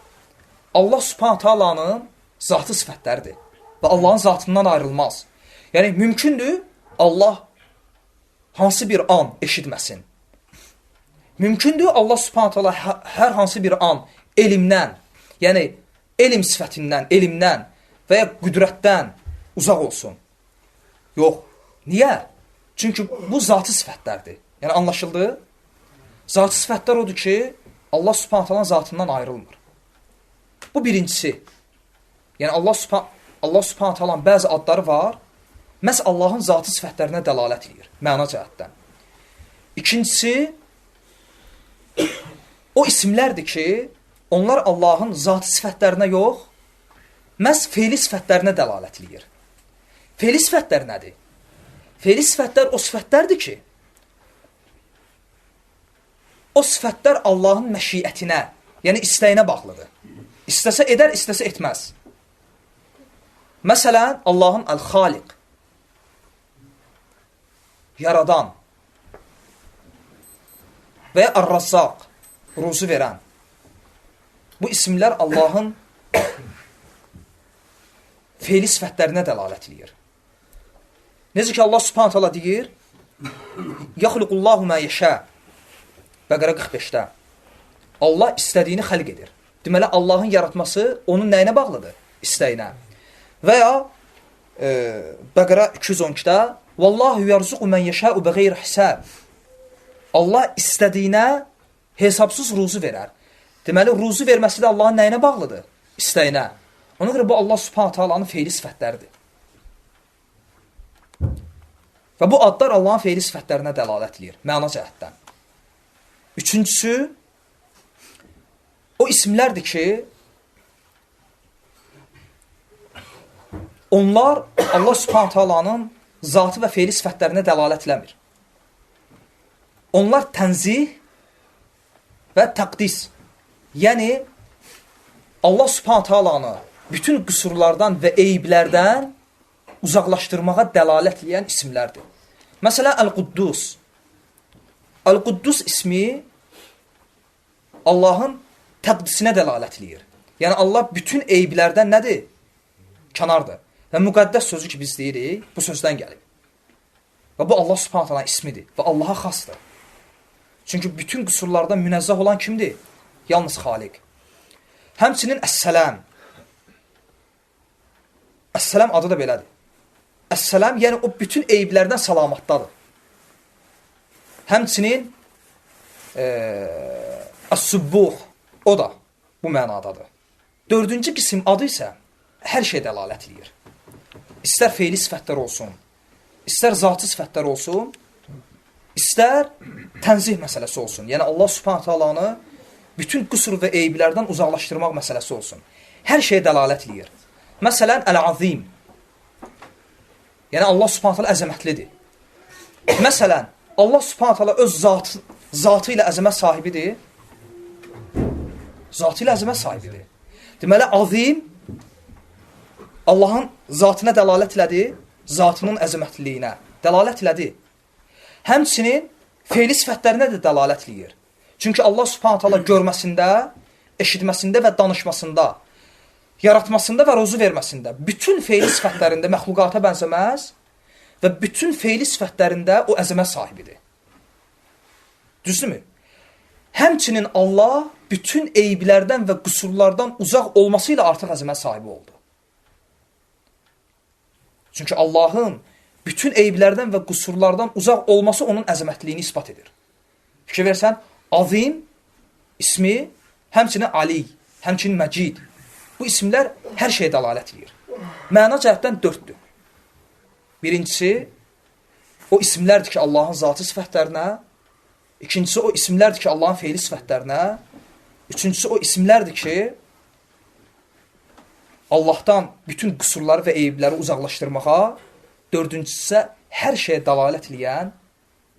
Allah subhanahu taalanın zatı sifətləridir və Allahın zatından ayrılmaz. Yəni, mümkündür Allah hansı bir an eşitməsin. Mümkündür Allah subhanahu taala hər hansı bir an elmdən, yəni elm sifətindən, elmdən və ya qüdrətdən uzaq olsun. Yox. Niyə? Çünki bu zatı sifətlərdir. Yəni, anlaşıldı? Zatı sifətlər odur ki, Allah subhanahu taalanın zatından ayrılmır. Bu birincisi. Yəni, Allah subhanahu taalanın bəzi adları var, məhz Allahın zatı sifətlərinə dəlalət edir, məna cəhətdən. İkincisi, o isimlərdir ki, onlar Allahın zatı sifətlərinə yox, məhz feili sifətlərinə dəlalət edir. Feili sifətlər nədir? Feili sifətlər o sifətlərdir ki, o sifətlər Allahın məşiyyətinə, yəni istəyinə bağlıdır. İstəsə edər, istəsə etməz. Məsələn, Allahın Əl-Xaliq, yaradan və ya Ər-Razzaq, ruzu verən. Bu isimlər Allahın feili sifətlərinə dəlalət edir. Necə ki, Allah subhanət hala deyir, يَخْلُقُ مَا يَشَاءُ Bəqərə 45-də. Allah istədiyini xəlq edir. Deməli, Allahın yaratması onun nəyinə bağlıdır? İstəyinə. Və ya Bəqərə 212-də وَاللّٰهُ يَرْزُقُ مَنْ يَشَاءُ بَغَيْرِ حِسَابٍ Allah istədiyinə hesabsız ruzu verər. Deməli, ruzu verməsi də Allahın nəyinə bağlıdır? İstəyinə. Ona görə bu Allah subhanət halanın feili sifətləridir. Və bu adlar Allahın feili sifətlərinə dəlalət edir, məna cəhətdən. Üçüncüsü, o isimlərdir ki, onlar Allah subhanət halanın zatı və feili sifətlərinə dəlalət eləmir. Onlar tənzih və təqdis. Yəni, Allah subhanət halanı bütün qüsurlardan və eyiblərdən uzaqlaşdırmağa dəlalət edən isimlərdir. Məsələn, Əl-Quddus. Əl-Quddus ismi Allahın təqdisinə dəlalət edir. Yəni, Allah bütün eyiblərdən nədir? Kənardır. Və müqəddəs sözü ki, biz deyirik, bu sözdən gəlib. Və bu Allah subhanət hala ismidir və Allaha xasdır. Çünki bütün qüsurlardan münəzzəh olan kimdir? Yalnız Xaliq. Həmçinin Əs-Sələm. Əs-Sələm adı da belədir. Əs-Sələm, yəni o bütün eyiblərdən salamatdadır. Həmçinin Əs-Subbuh, o da bu mənadadır. Dördüncü qism adı isə hər şey dəlalət edir. İstər feili sifətlər olsun, istər zatı sifətlər olsun, istər tənzih məsələsi olsun. Yəni Allah subhanət halanı bütün qüsur və eyiblərdən uzaqlaşdırmaq məsələsi olsun. Hər şey dəlalət edir. Məsələn, Əl-Azim. Yəni Allah subhanət hala əzəmətlidir. Məsələn, Allah subhanət hala öz zatı ilə əzəmət sahibidir. Zatı ilə əzəmət sahibidir. Deməli, Azim Allahın zatına dəlalət elədi, zatının əzəmətliliyinə dəlalət elədi. Həmçinin feili sifətlərinə də dəlalət eləyir. Çünki Allah subhanət hala görməsində, eşitməsində və danışmasında, yaratmasında və ruzu verməsində, bütün feili sifətlərində məxluqata bənzəməz və bütün feili sifətlərində o əzəmət sahibidir. Düzdürmü? Həmçinin Allah bütün eyiblərdən və qüsurlardan uzaq olması ilə artıq əzəmət sahibi oldu. Çünki Allahın bütün eyiblərdən və qüsurlardan uzaq olması onun əzəmətliyini ispat edir. Fikir versən, Azim ismi, həmçinin Ali, həmçinin Məcid. Bu isimlər hər şeyə dəlalət edir. Məna cəhətdən 4-dür. Birincisi, o isimlərdir ki, Allahın zatı sifətlərinə. İkincisi, o isimlərdir ki, Allahın feili sifətlərinə. Üçüncüsü, o isimlərdir ki, Allahdan bütün qüsurları və eyibləri uzaqlaşdırmağa. Dördüncüsü isə hər şeyə dəlalət edən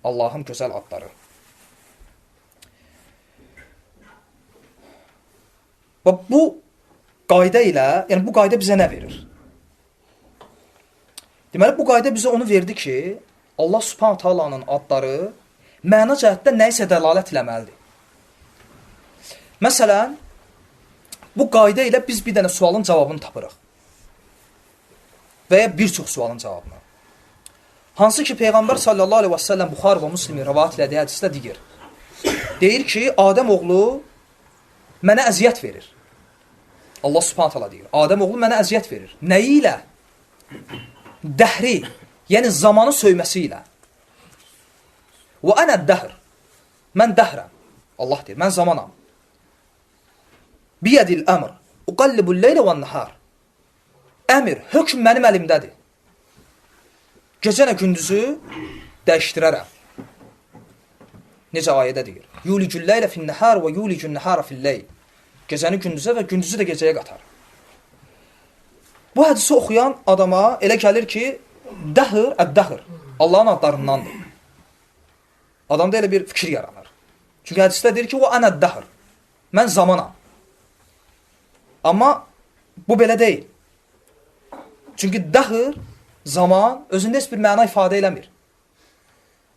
Allahın gözəl adları. Və bu qayda ilə, yəni bu qayda bizə nə verir? Deməli, bu qayda bizə onu verdi ki, Allah subhanət halanın adları məna cəhətdə nəyisə dəlalət eləməlidir. Məsələn, bu qayda ilə biz bir dənə sualın cavabını tapırıq. Və ya bir çox sualın cavabını. Hansı ki, Peyğəmbər sallallahu aleyhi və səlləm Buxar və Müslimin rəvat elədiyi hədisdə deyir. Deyir ki, Adəm oğlu mənə əziyyət verir. Allah subhanət hala deyir. Adəm oğlu mənə əziyyət verir. Nəyi ilə? Dəhri, yəni zamanı söyməsi ilə. Və ənə dəhr. Mən dəhrəm. Allah deyir, mən zamanam. Biyədil əmr, uqallibul leylə və nəhar. Əmir, hökm mənim əlimdədir. Gecənə gündüzü dəyişdirərəm. Necə ayədə deyir? Yulicul leylə fin nəhar və yulicul nəhara fil leyl. Gecəni gündüzə və gündüzü də gecəyə qatar. Bu hədisi oxuyan adama elə gəlir ki, dəhr, əd-dəhr, Allahın adlarındandır. Adamda elə bir fikir yaranır. Çünki hədisdə deyir ki, o ənəd-dəhr. Mən zamanam. Amma bu belə deyil. Çünki dəhr, zaman özündə heç bir məna ifadə eləmir.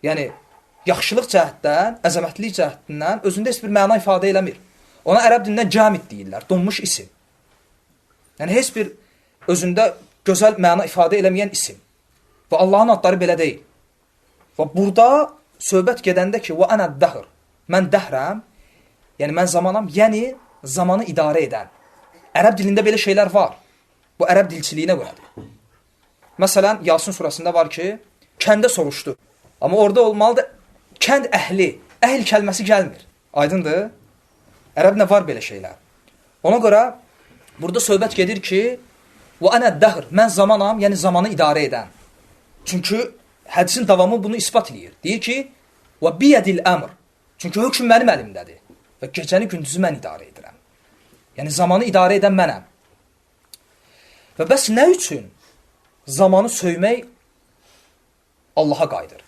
Yəni, yaxşılıq cəhətdən, əzəmətlik cəhətdən özündə heç bir məna ifadə eləmir. Ona ərəb dilindən camid deyirlər, donmuş isim. Yəni, heç bir özündə gözəl məna ifadə eləməyən isim. Və Allahın adları belə deyil. Və burada söhbət gedəndə ki, və ənəd-dəhr, mən dəhrəm, yəni mən zamanam, yəni zamanı idarə edən. Ərəb dilində belə şeylər var. Bu ərəb dilçiliyinə görədir. Məsələn, Yasin surasında var ki, kəndə soruşdu. Amma orada olmalıdır, kənd əhli, əhl kəlməsi gəlmir. Aydındır? Ərəbdə var belə şeylər. Ona görə burada söhbət gedir ki, və ənəd-dəhr, mən zamanam, yəni zamanı idarə edən. Çünki hədisin davamı bunu isbat edir. Deyir ki, və biyədil əmr. Çünki hökm mənim əlimdədir. Və gecəni gündüzü mən idarə edirəm. Yəni zamanı idarə edən mənəm. Və bəs nə üçün zamanı söymək Allaha qayıdır?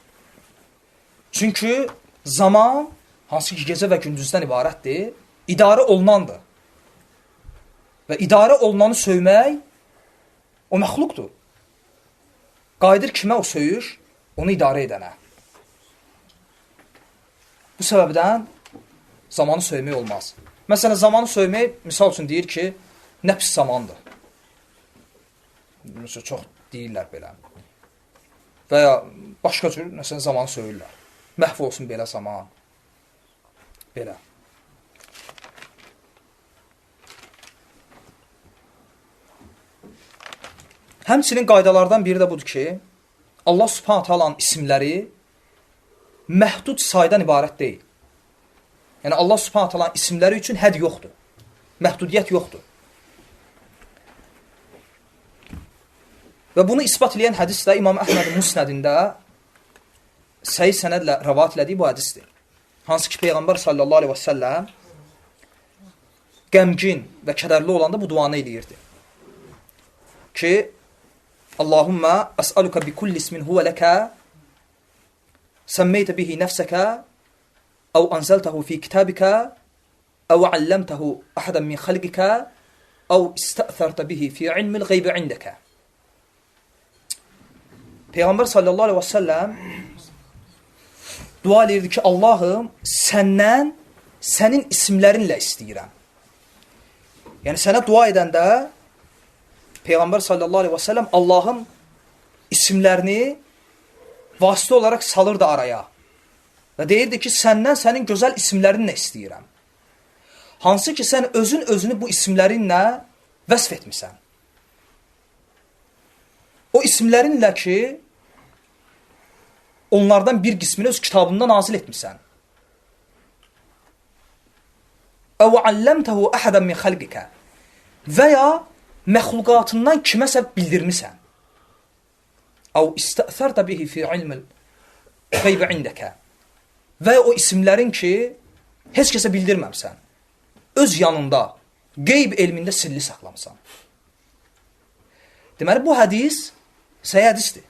Çünki zaman, hansı ki gecə və gündüzdən ibarətdir, idarə olunandır. Və idarə olunanı söymək o məxluqdur. Qayıdır kimə o söyüş? Onu idarə edənə. Bu səbəbdən zamanı söymək olmaz. Məsələn, zamanı söymək, misal üçün deyir ki, nə pis zamandır. Məsələn, çox deyirlər belə. Və ya başqa cür, məsələn, zamanı söyürlər. Məhv olsun belə zaman. Belə. Həmçinin qaydalardan biri də budur ki, Allah Subhanahu taalanın isimləri məhdud saydan ibarət deyil. Yəni Allah Subhanahu taalanın isimləri üçün hədd yoxdur. Məhdudiyyət yoxdur. Və bunu isbat edən hədis də İmam Əhmədin Musnədində səhih sənədlə rəvat elədiyi bu hədisdir. Hansı ki Peyğəmbər sallallahu əleyhi və səlləm qəmgin və kədərli olanda bu duanı eləyirdi. Ki Allahumma əs'aluka bi kulli ismin huwa laka səmmeytə bihi nəfsəkə əv anzəltəhu fi kitabikə əv allamtahu ahadan min xalqikə əv istəthərtə bihi fi ilmil qeybi indəkə. Peyğəmbər sallallahu aleyhi və səlləm dua eləyirdi ki, Allahım səndən, sənin isimlərinlə istəyirəm. Yəni sənə dua edəndə Peyğəmbər sallallahu aleyhi və səlləm Allahın isimlərini vasitə olaraq salırdı araya. Və deyirdi ki, səndən sənin gözəl isimlərinlə istəyirəm. Hansı ki, sən özünü bu isimlərinlə vəsf etmisən. O isimlərinlə ki, onlardan bir qismini öz kitabında nazil etmisən. Əv allamtahu ahadan min xalqikə. Və ya məxluqatından kiməsə bildirmisən. Əv istəthərtə bihi fi ilmil qeybi indəkə. Və o isimlərin ki, heç kəsə bildirməmsən. Öz yanında, qeyb elmində sirli saxlamısan. Deməli, bu hədis səhih hədisdir.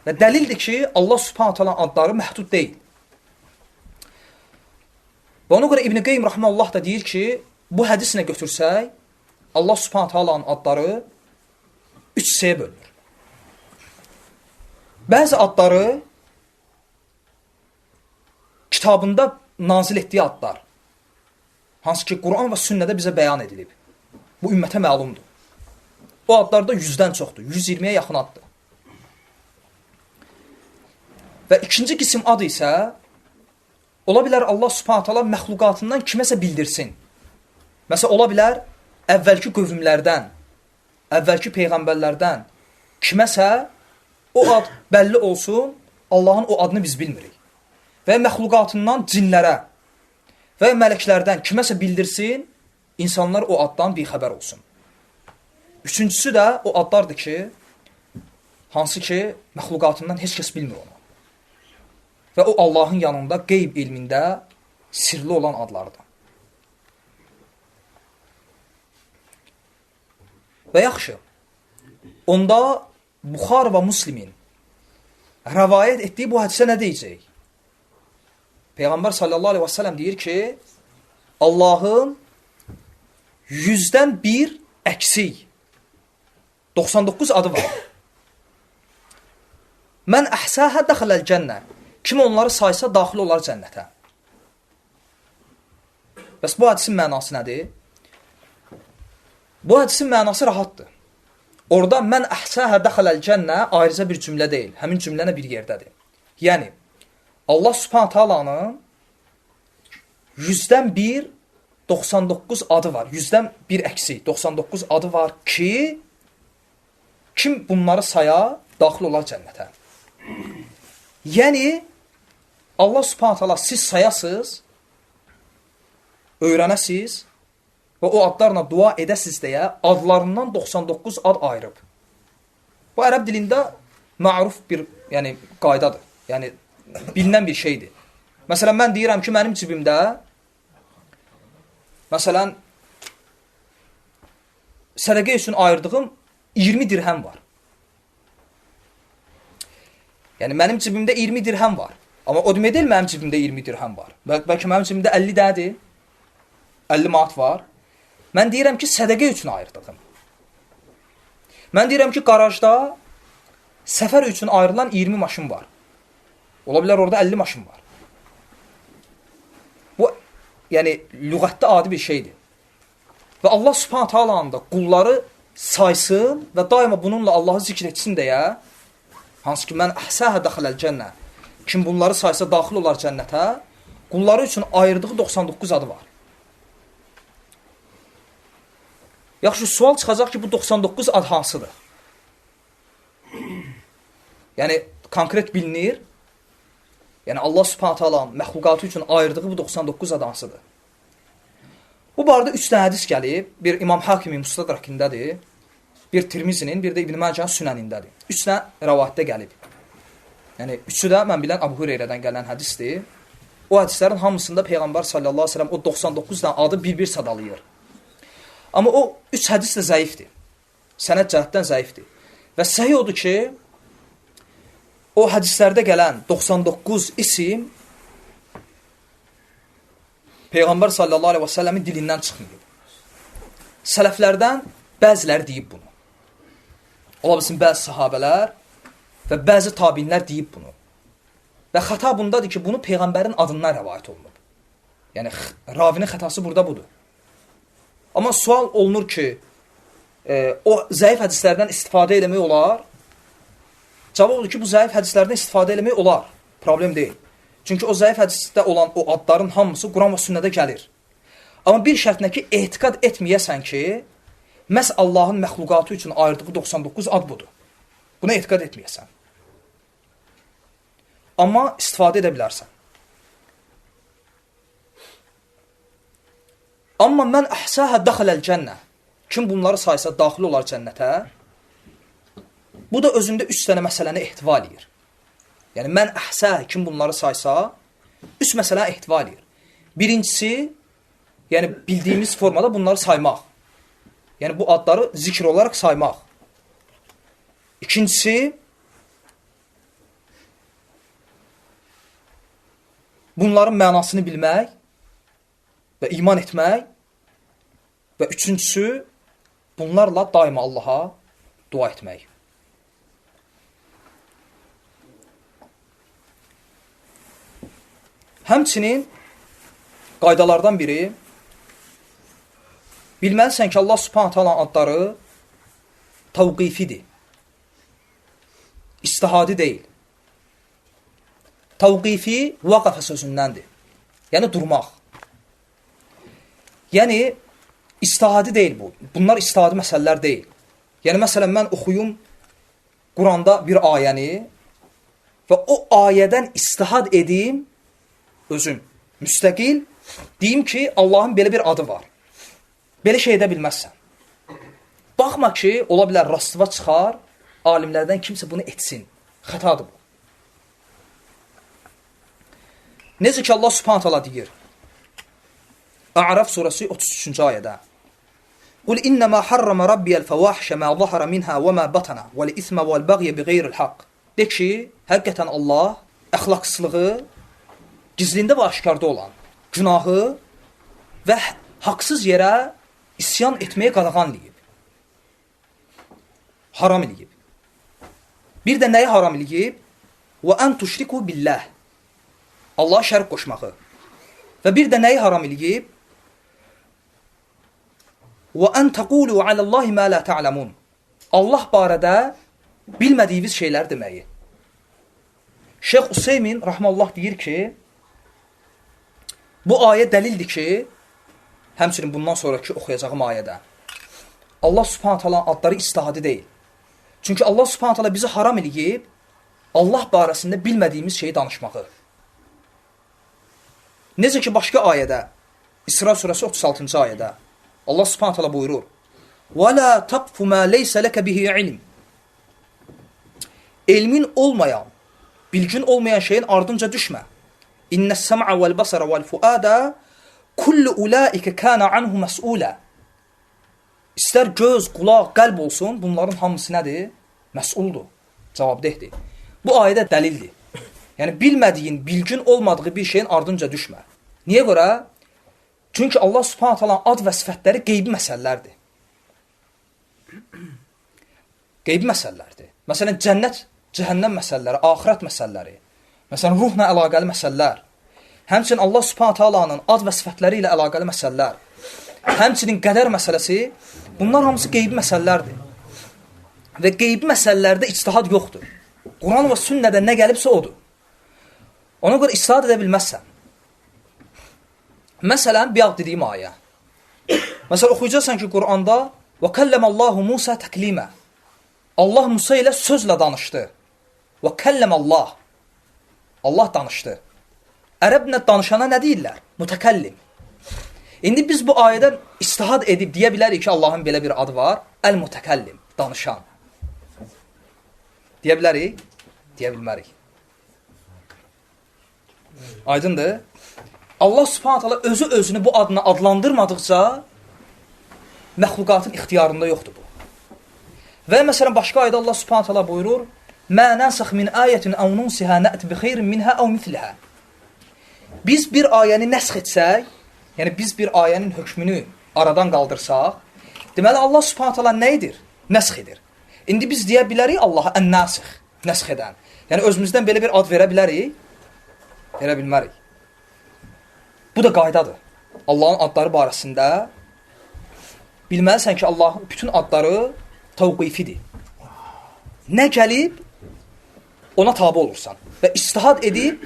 Və dəlildir ki, Allah Subhanahu taala adları məhdud deyil. Və ona görə İbn Qeym rahmeullah da deyir ki, bu hədislə götürsək, Allah Subhanahu taalanın adları 3 hissəyə bölünür. Bəzi adları kitabında nazil etdiyi adlar, hansı ki Quran və sünnədə bizə bəyan edilib. Bu ümmətə məlumdur. O adlar da 100-dən çoxdur, 120-yə yaxın addır. Və ikinci qisim adı isə, ola bilər Allah Subhanahu taala məxluqatından kiməsə bildirsin. Məsələn, ola bilər əvvəlki qövmlərdən, əvvəlki peyğəmbərlərdən kiməsə o ad bəlli olsun, Allahın o adını biz bilmirik. Və məxluqatından cinlərə və mələklərdən kiməsə bildirsin, insanlar o addan bixəbər olsun. Üçüncüsü də o adlardır ki, hansı ki məxluqatından heç kəs bilmir onu. Və o Allahın yanında qeyb ilmində sirli olan adlardır. Və yaxşı, onda Buxar və Müslimin rəvayət etdiyi bu hədisə nə deyəcək? Peyğəmbər sallallahu aleyhi və səlləm deyir ki, Allahın 100-dən 1 əksik 99 adı var. Mən əhsəhə dəxiləl cənnə. Kim onları saysa daxil olar cənnətə. Bəs bu hədisin mənası nədir? Bu hədisin mənası rahatdır. Orada mən əhsəhə dəxiləl cənnə ayrıca bir cümlə deyil. Həmin cümlənə bir yerdədir. Yəni, Allah Subhanahu taalanın 100-dən 1 99 adı var. 100-dən 1 əksik 99 adı var ki, kim bunları saya daxil olar cənnətə. Yəni, Allah Subhanahu taala siz sayasınız, öyrənəsiz və o adlarla dua edəsiz deyə adlarından 99 ad ayırıb. Bu ərəb dilində məruf bir qaydadır. Yəni, bilinən bir şeydir. Məsələn, mən deyirəm ki, mənim cibimdə məsələn, sədəqə üçün ayırdığım 20 dirhəm var. Yəni, mənim cibimdə 20 dirhəm var. Amma o demək deyil, mənim cibimdə 20 dirhəm var. Bəlkə mənim cibimdə 50 dədir, 50 manat var. Mən deyirəm ki, sədəqə üçün ayırdığım. Mən deyirəm ki, qarajda səfər üçün ayrılan 20 maşın var. Ola bilər, orada 50 maşın var. Bu, yəni, lüğətdə adi bir şeydir. Və Allah Subhanahu taalanın da qulları saysın və daima bununla Allahı zikr etsin deyə, hansı ki, mən əhsəhə dəxiləl cənnə, kim bunları saysa daxil olar cənnətə, qulları üçün ayırdığı 99 adı var. Yaxşı, sual çıxacaq ki, bu 99 ad hansıdır? Yəni, konkret bilinir. Yəni, Allah Subhanahu taalanın məxluqatı üçün ayırdığı bu 99 ad hansıdır? Bu barədə 3 dənə hədis gəlib. Bir İmam Hakimin Mustadrakindədir, bir Tirmizinin, bir də İbn Məcənin Sünənindədir. 3 dənə rəvayətdə gəlib. Yəni, üçü də mən bilən Əbu Hüreyrədən gələn hədisdir. O hədislərin hamısında Peyğəmbər sallallahu aleyhi ve sellem o 99 dənə adı bir-bir sadalayır. Amma o 3 hədis də zəifdir. Sənəd cəhətdən zəifdir. Və səhih odur ki, o hədislərdə gələn 99 isim Peyğəmbər sallallahu aleyhi ve sellemin dilindən çıxmıyor. Sələflərdən bəziləri deyib bunu. Ola bilsin, bəzi sahabələr və bəzi tabinlər deyib bunu. Və xəta bundadır ki, bunu Peyğəmbərin adından rəvayət olunub. Yəni, ravinin xətası burada budur. Amma sual olunur ki, o zəif hədislərdən istifadə eləmək olar. Cavab odur ki, bu zəif hədislərdən istifadə eləmək olar. Problem deyil. Çünki o zəif hədisdə olan o adların hamısı Quran və sünnədə gəlir. Amma bir şərtlə ki, etiqad etməyəsən ki, məhz Allahın məxluqatı üçün ayırdığı 99 ad budur. Buna etiqad etməyəsən. Amma istifadə edə bilərsən. Amma mən əhsəhə dəxiləl cənnə. Kim bunları saysa daxil olar cənnətə. Bu da özündə 3 dənə məsələni ehtiva edir. Yəni, mən əhsə, kim bunları saysa, 3 məsələ ehtiva edir. Birincisi, yəni bildiyimiz formada bunları saymaq. Yəni, bu adları zikr olaraq saymaq. İkincisi, bunların mənasını bilmək və iman etmək. Və üçüncüsü, bunlarla daima Allaha dua etmək. Həmçinin qaydalardan biri, bilməlisən ki, Allah Subhanahu taalanın adları təvqifidir. İstihadi deyil. Təvqifi vaqəfə sözündəndir. Yəni, durmaq. Yəni, istihadi deyil bu. Bunlar istihadi məsələlər deyil. Yəni, məsələn, mən oxuyum Quranda bir ayəni və o ayədən istihad edeyim, özüm, müstəqil, deyim ki, Allahın belə bir adı var. Belə şey edə bilməzsən. Baxma ki, ola bilər rastıva çıxar, alimlərdən kimsə bunu etsin. Xətadır bu. Necə ki, Allah Subhanahu taala deyir, A'raf surəsi 33-cü ayədə, Qul innəmə harrama rabbiyəl fəvahişə mə zahara minhə və mə batana və l-ismə və l-bəğyə bi qeyril haqq. De ki, həqiqətən Allah əxlaqsızlığı gizlində və aşkarda olan günahı və haqsız yerə isyan etməyə qadağan eləyib. Haram eləyib. Bir də nəyi haram eləyib? Və ən tuşriku billah. Allah şərik qoşmağı. Və bir də nəyi haram eləyib? Və ən təqulu aləllahi mə lə ta'lamun. Allah barədə bilmədiyiniz şeylər deməyi. Şeyx Useymin rahmanullah deyir ki, bu ayə dəlildir ki, həmçinin bundan sonraki oxuyacağım ayədə Allah subhanahu ta'ala adları istihadi deyil. Çünki Allah subhanahu ta'ala bizi haram eləyib Allah barəsində bilmədiyimiz şeyi danışmağı. Necə ki, başqa ayədə, İsra surəsi 36-cı ayədə Allah subhanahu ta'ala buyurur, وَلَا تَقْفُ مَا لَيْسَ لَكَ بِهِ عِلْمٍ. Elmin olmayan, bilgin olmayan şeyin ardınca düşmə. İnnə səm'a vəl-basara vəl-fuada kullu ulaika kana anhu mas'ula. İstər göz, qulaq, qəlb olsun, bunların hamısı nədir? Məsuldur, cavabdehdir. Bu ayədə dəlildir. Yəni, bilmədiyin, bilgin olmadığı bir şeyin ardınca düşmə. Niyə görə? Çünki Allah subhanahu ta'ala ad və sifətləri qeybi məsələlərdir. Qeybi məsələlərdir. Məsələn, cənnət, cəhənnəm məsələləri, axirət məsələləri, məsələn, ruhla əlaqəli məsələlər, həmçinin Allah subhanahu ta'alanın ad və sifətləri ilə əlaqəli məsələlər, həmçinin qədər məsələsi, bunlar hamısı qeybi məsələlərdir. Və qeybi məsələlərdə ictihad yoxdur. Quran və sünnədə nə gəlibsə odur. Ona görə ictihad edə bilməzsən. Məsələn, bir ad dediyim ayə. Məsələn, oxuyacaqsan ki, Quranda və kəlləməllahu Musa təklimə. Allah Musa ilə sözlə danışdı. Və kəlləməllah. Allah danışdı. Ərəblə danışana nə deyirlər? Mütəkəllim. İndi biz bu ayədən istihad edib deyə bilərik ki, Allahın belə bir adı var. Əl-mütəkəllim, danışan. Deyə bilərik? Deyə bilmərik. Aydındır? Allah subhanahu ta'ala özü özünü bu adına adlandırmadıqca məxluqatın ixtiyarında yoxdur bu. Və məsələn, başqa ayda Allah subhanahu ta'ala buyurur, Mə nənsəx min ayətin əv nunsihə nə'ti bi xeyrin minhə əv mithlihə. Biz bir ayəni nəsx etsək, yəni biz bir ayənin hökmünü aradan qaldırsaq, deməli Allah subhanahu ta'ala nə edir? Nəsx edir. İndi biz deyə bilərik Allaha ən-nasix, nəsx edən. Yəni özümüzdən belə bir ad verə bilərik? Verə bilmərik. Bu da qaydadır. Allahın adları barəsində bilməlisən ki, Allahın bütün adları təvqifidir. Nə gəlib, ona tabi olursan. Və istihad edib,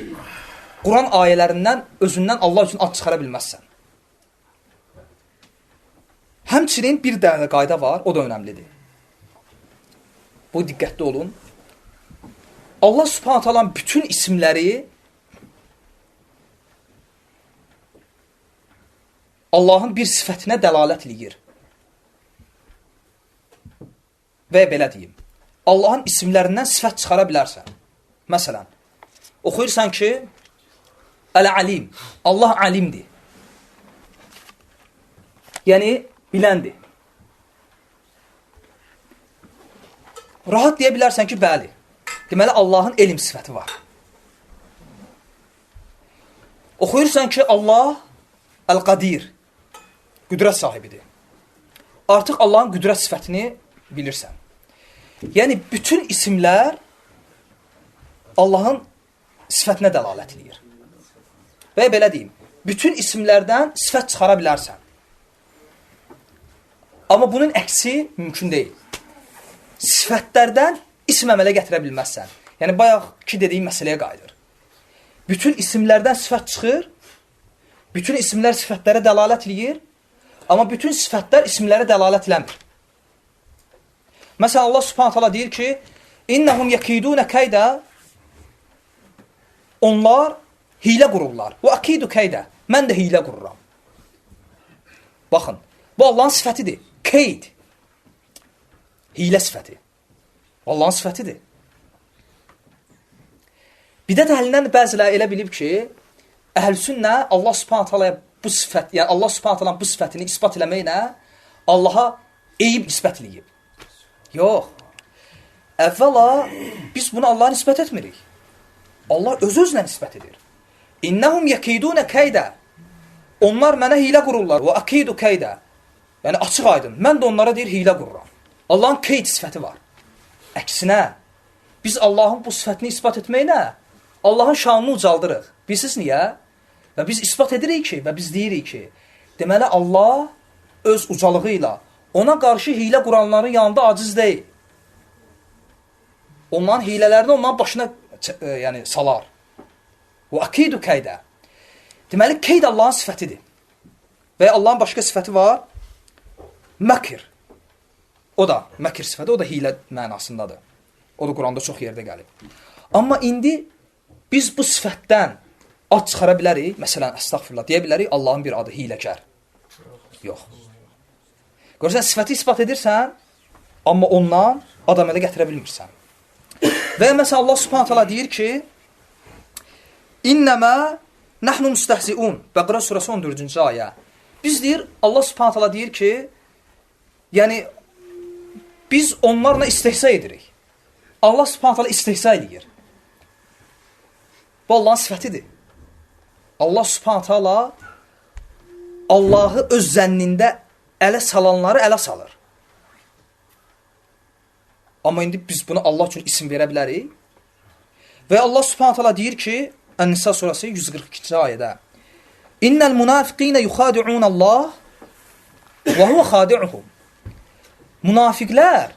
Quran ayələrindən özündən Allah üçün ad çıxara bilməzsən. Həmçinin bir dənə qayda var, o da önəmlidir. Bu diqqətli olun. Allah subhanahu ta'ala bütün isimləri Allahın bir sifətinə dəlalət eləyir. Və belə deyim, Allahın isimlərindən sifət çıxara bilərsən. Məsələn, oxuyursan ki, Əl-Alim, Allah alimdir. Yəni, biləndir. Rahat deyə bilərsən ki, bəli. Deməli, Allahın elm sifəti var. Oxuyursan ki, Allah Əl-Qadir, qüdrət sahibidir. Artıq Allahın qüdrət sifətini bilirsən. Yəni, bütün isimlər Allahın sifətinə dəlalət edir. Və belə deyim, bütün isimlərdən sifət çıxara bilərsən. Amma bunun əksi mümkün deyil. Sifətlərdən isim əmələ gətirə bilməzsən. Yəni, bayaq ki, dediyim məsələyə qayıdır. Bütün isimlərdən sifət çıxır, bütün isimlər sifətlərə dəlalət edir, amma bütün sifətlər isimlərə dəlalət eləmir. Məsələn, Allah subhanahu ta'ala deyir ki, İnnəhum yəkidunə kəydə, onlar hilə qururlar. Və əkidu kəydə, mən də hilə qururam. Baxın, bu Allahın sifətidir. Keyd. Hilə sifəti. Allahın sifətidir. Bidət əhlindən bəziləri elə bilib ki, əhl-sünnə Allah subhanahu ta'alaya bu sifət, yəni Allah subhanahu ta'ala bu sifətini isbat eləməklə Allaha eyib nisbət eləyib. Yox. Əvvəla biz bunu Allaha nisbət etmirik. Allah öz-özünə nisbət edir. İnnəhum yəkidunə kəydə. Onlar mənə hilə qururlar. Və əkidu kəydə. Yəni, açıq aydın. Mən də onlara deyir, hilə qururam. Allahın keyd sifəti var. Əksinə, biz Allahın bu sifətini ispat etməklə Allahın şanını ucaldırıq. Bilirsiniz niyə? Və biz ispat edirik ki, və biz deyirik ki, deməli, Allah öz ucalığı ilə ona qarşı hilə quranların yanında aciz deyil. Onların hilələrini onların başına yəni, salar. Və əkidu kəydə. Deməli, keyd Allahın sifətidir. Və Allahın başqa sifəti var. Məkir. O da məkir sifəti, o da hilə mənasındadır. O da Quranda çox yerdə gəlib. Amma indi biz bu sifətdən ad çıxara bilərik. Məsələn, əstəğfirullah deyə bilərik. Allahın bir adı hiləkər. Yox. Görürsən, sifəti ispat edirsən, amma ondan ad əmələ gətirə bilmirsən. Və məsələn, Allah subhanət hala deyir ki, İnnəmə nəhnu müstəhziun. Bəqərə surəsi 14-cü ayə. Biz deyir, Allah subhanət hala deyir ki, yəni, biz onlarla istehza edirik. Allah subhanət hala istehza edir. Bu Allahın sifətidir. Allah subhanət hala Allahı öz zənnində ələ salanları ələ salır. Amma indi biz bunu Allah üçün isim verə bilərik. Və Allah subhanət hala deyir ki, Ən-Nisa surəsi 142-ci ayədə İnnəl münafiqinə yuxadi'un Allah və huvə xadi'uhum. Münafiqlər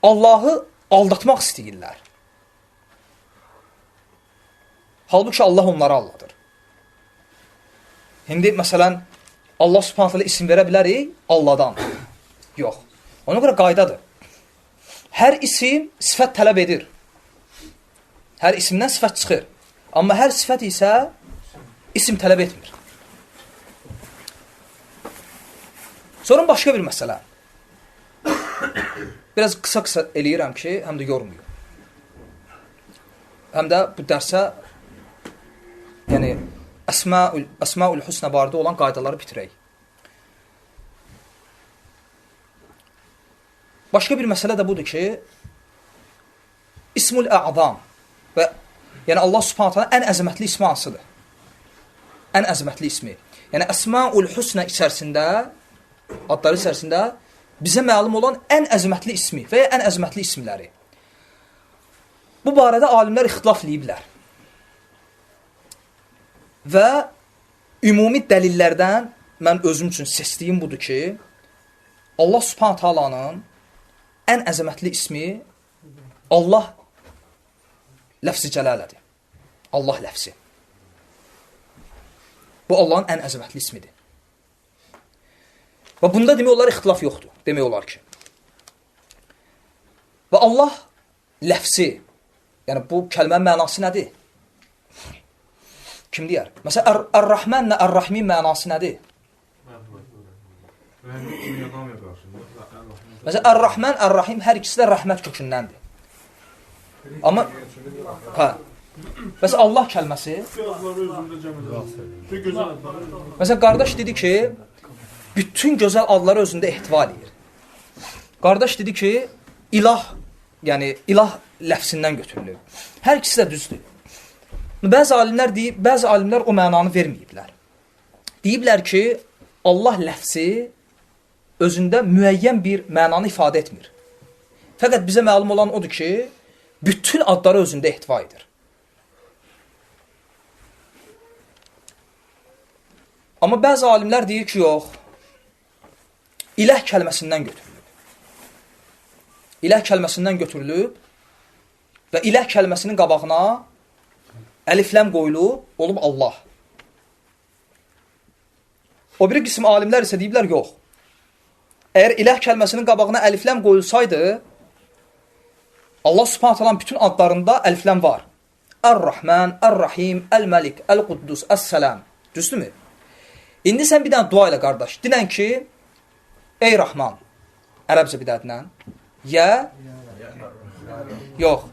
Allahı aldatmaq istəyirlər. Halbuki Allah onları aldadır. İndi məsələn, Allah subhanət hala isim verə bilərik Allahdan. Yox. Ona görə qaydadır. Hər isim sifət tələb edir. Hər isimdən sifət çıxır. Amma hər sifət isə isim tələb etmir. Sonra başqa bir məsələ. Biraz qısa-qısa eləyirəm ki, həm də yormuyor. Həm də bu dərsə yəni Əsmaül Hüsnə barədə olan qaydaları bitirək. Başqa bir məsələ də budur ki, İsmul Ə'zam və yəni Allah subhanət hala ən əzəmətli ismi hansıdır? Ən əzəmətli ismi. Yəni Əsmaül Hüsnə içərisində, adları içərisində bizə məlum olan ən əzəmətli ismi və ya ən əzəmətli isimləri. Bu barədə alimlər ixtilaf eləyiblər. Və ümumi dəlillərdən mən özüm üçün seçdiyim budur ki, Allah subhanət halanın ən əzəmətli ismi Allah ləfzi cələlədir. Allah ləfzi. Bu Allahın ən əzəmətli ismidir. Və bunda demək olar ixtilaf yoxdur. Demək olar ki. Və Allah ləfzi, yəni bu kəlmənin mənası nədir? Kim deyər? Məsələn, Ər-Rəhmənlə Ər-Rəhmin mənası nədir? Məsələn, Ər-Rəhmən, Ər-Rəhim hər ikisi də rəhmət kökündəndir. Amma məsələn, Allah kəlməsi məsələn, qardaş dedi ki, bütün gözəl adları özündə ehtiva edir. Qardaş dedi ki, ilah, yəni ilah ləfsindən götürülür. Hər ikisi də düzdür. Bəzi alimlər o mənanı verməyiblər. Deyiblər ki, Allah ləfsi özündə müəyyən bir mənanı ifadə etmir. Fəqət bizə məlum olan odur ki, bütün adları özündə ehtiva edir. Amma bəzi alimlər deyir ki, yox, iləh kəlməsindən götürülüb. İləh kəlməsindən götürülüb və iləh kəlməsinin qabağına əlifləm qoyulub, olub Allah. O biri qism alimlər isə deyiblər, yox. Əgər iləh kəlməsinin qabağına əlifləm qoyulsaydı, Allah subhanət halanın bütün adlarında əlifləm var. Ər-Rəhmən, Ər-Rəhim, Əl-Məlik, Əl-Quddus, Əs-Sələm. Düzdürmü? İndi sən bir dənə dua ilə, qardaş. Dinən ki, ey Rəhman, ərəbcə bir dədinən, yə, yox,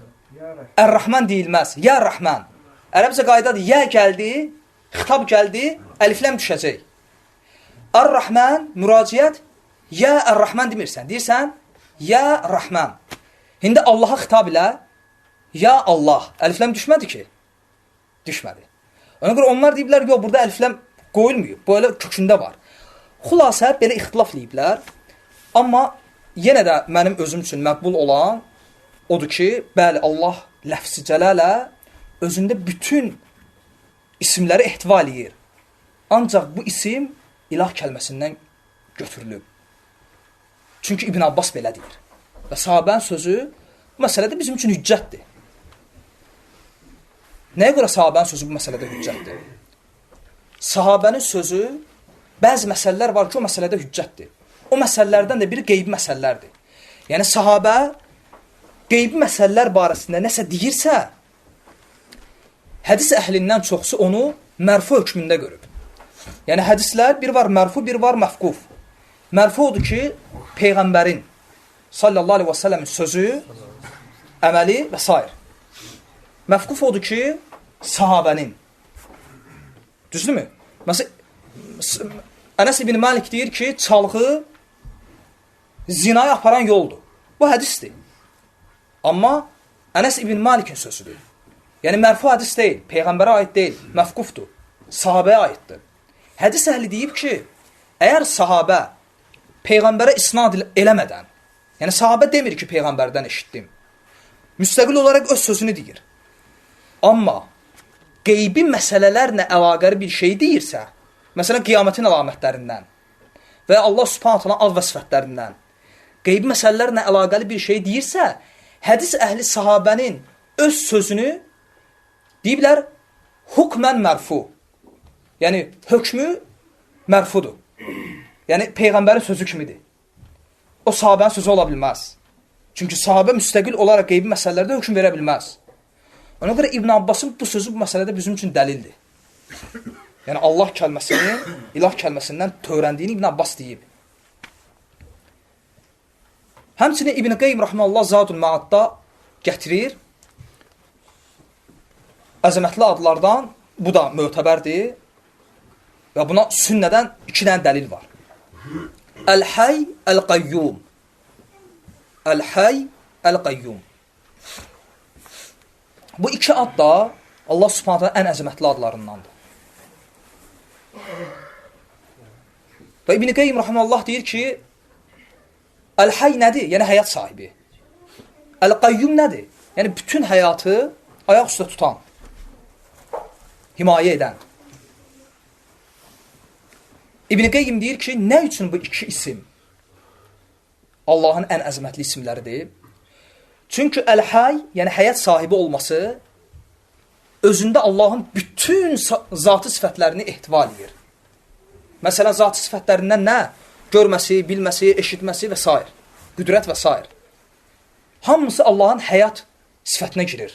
Ər-Rəhmən deyilməz, yə Rəhmən. Ərəbcə qaydadır, yə gəldi, xitab gəldi, əlifləm düşəcək. Ər-Rəhmən, müraciət, yə Ər-Rəhmən demirsən, deyirsən, yə Rəhmən. İndi Allaha xitab ilə, ya Allah, əlifləm düşmədi ki? Düşmədi. Ona görə onlar deyiblər, yox, burada əlifləm qoyulmuyor. Böyle kökündə var. Xülasə, belə ixtilaf deyiblər. Amma yenə də mənim özüm üçün məqbul olan odur ki, bəli, Allah ləfz-i cəlalə özündə bütün isimləri ehtiva eləyir. Ancaq bu isim ilah kəlməsindən götürülüb. Çünki İbn Abbas belə deyir. Və sahabənin sözü bu məsələdə bizim üçün hüccətdir. Nəyə görə sahabənin sözü bu məsələdə hüccətdir? Sahabənin sözü, bəzi məsələlər var ki, o məsələdə hüccətdir. O məsələlərdən də biri qeybi məsələlərdir. Yəni, sahabə qeybi məsələlər barəsində nəsə deyirsə, hədis əhlindən çoxsu onu mərfu hökmündə görüb. Yəni, hədislər bir var mərfu, bir var məfquf. Mərfu odur ki, Peyğəmbərin sallallahu aleyhi və səlləmin sözü, əməli və s. Məfquf odur ki, sahabənin. Düzdürmü? Məsələn, Ənəs ibn Malik deyir ki, çalğı zinaya aparan yoldur. Bu hədisdir. Amma Ənəs ibn Malikin sözüdür. Yəni, mərfu hədis deyil, Peyğəmbərə aid deyil, məfqufdur, sahabəyə aiddir. Hədis əhli deyib ki, əgər sahabə Peyğəmbərə isnad eləmədən, yəni sahabə demir ki, Peyğəmbərdən eşitdim, müstəqil olaraq öz sözünü deyir. Amma qeybi məsələlərlə əlaqəli bir şey deyirsə, məsələn, qiyamətin əlamətlərindən və Allah subhanət hala ad və sifətlərindən qeybi məsələlərlə əlaqəli bir şey deyirsə, hədis əhli sahabənin öz sözünü deyiblər, hukmən mərfu. Yəni, hökmü mərfudur. Yəni, Peyğəmbərin sözü kimidir. O sahabənin sözü ola bilməz. Çünki sahabə müstəqil olaraq qeybi məsələlərdə hökm verə bilməz. Ona görə İbn Abbasın bu sözü bu məsələdə bizim üçün dəlildir. Yəni, Allah kəlməsinin, ilah kəlməsindən törəndiyini İbn Abbas deyib. Həmçinin İbn Qeym Rahmanullah Zadul Maadda gətirir. Əzəmətli adlardan bu da mötəbərdir. Və buna sünnədən 2 dənə dəlil var. Əl-Həy, Əl-Qayyum. Əl-Həy, Əl-Qayyum. Bu 2 ad da Allah subhanətə ən əzəmətli adlarındandır. Və İbn Qeym Rahmanullah deyir ki, Əl-Həy nədir? Yəni, həyat sahibi. Əl-Qayyum nədir? Yəni, bütün həyatı ayaq üstə tutan, himayə edən. İbn Qeym deyir ki, nə üçün bu 2 isim Allahın ən əzəmətli isimləridir? Çünki Əl-Həy, yəni həyat sahibi olması, özündə Allahın bütün zatı sifətlərini ehtiva edir. Məsələn, zatı sifətlərindən nə? Görməsi, bilməsi, eşitməsi və s. Qüdrət və s. Hamısı Allahın həyat sifətinə girir.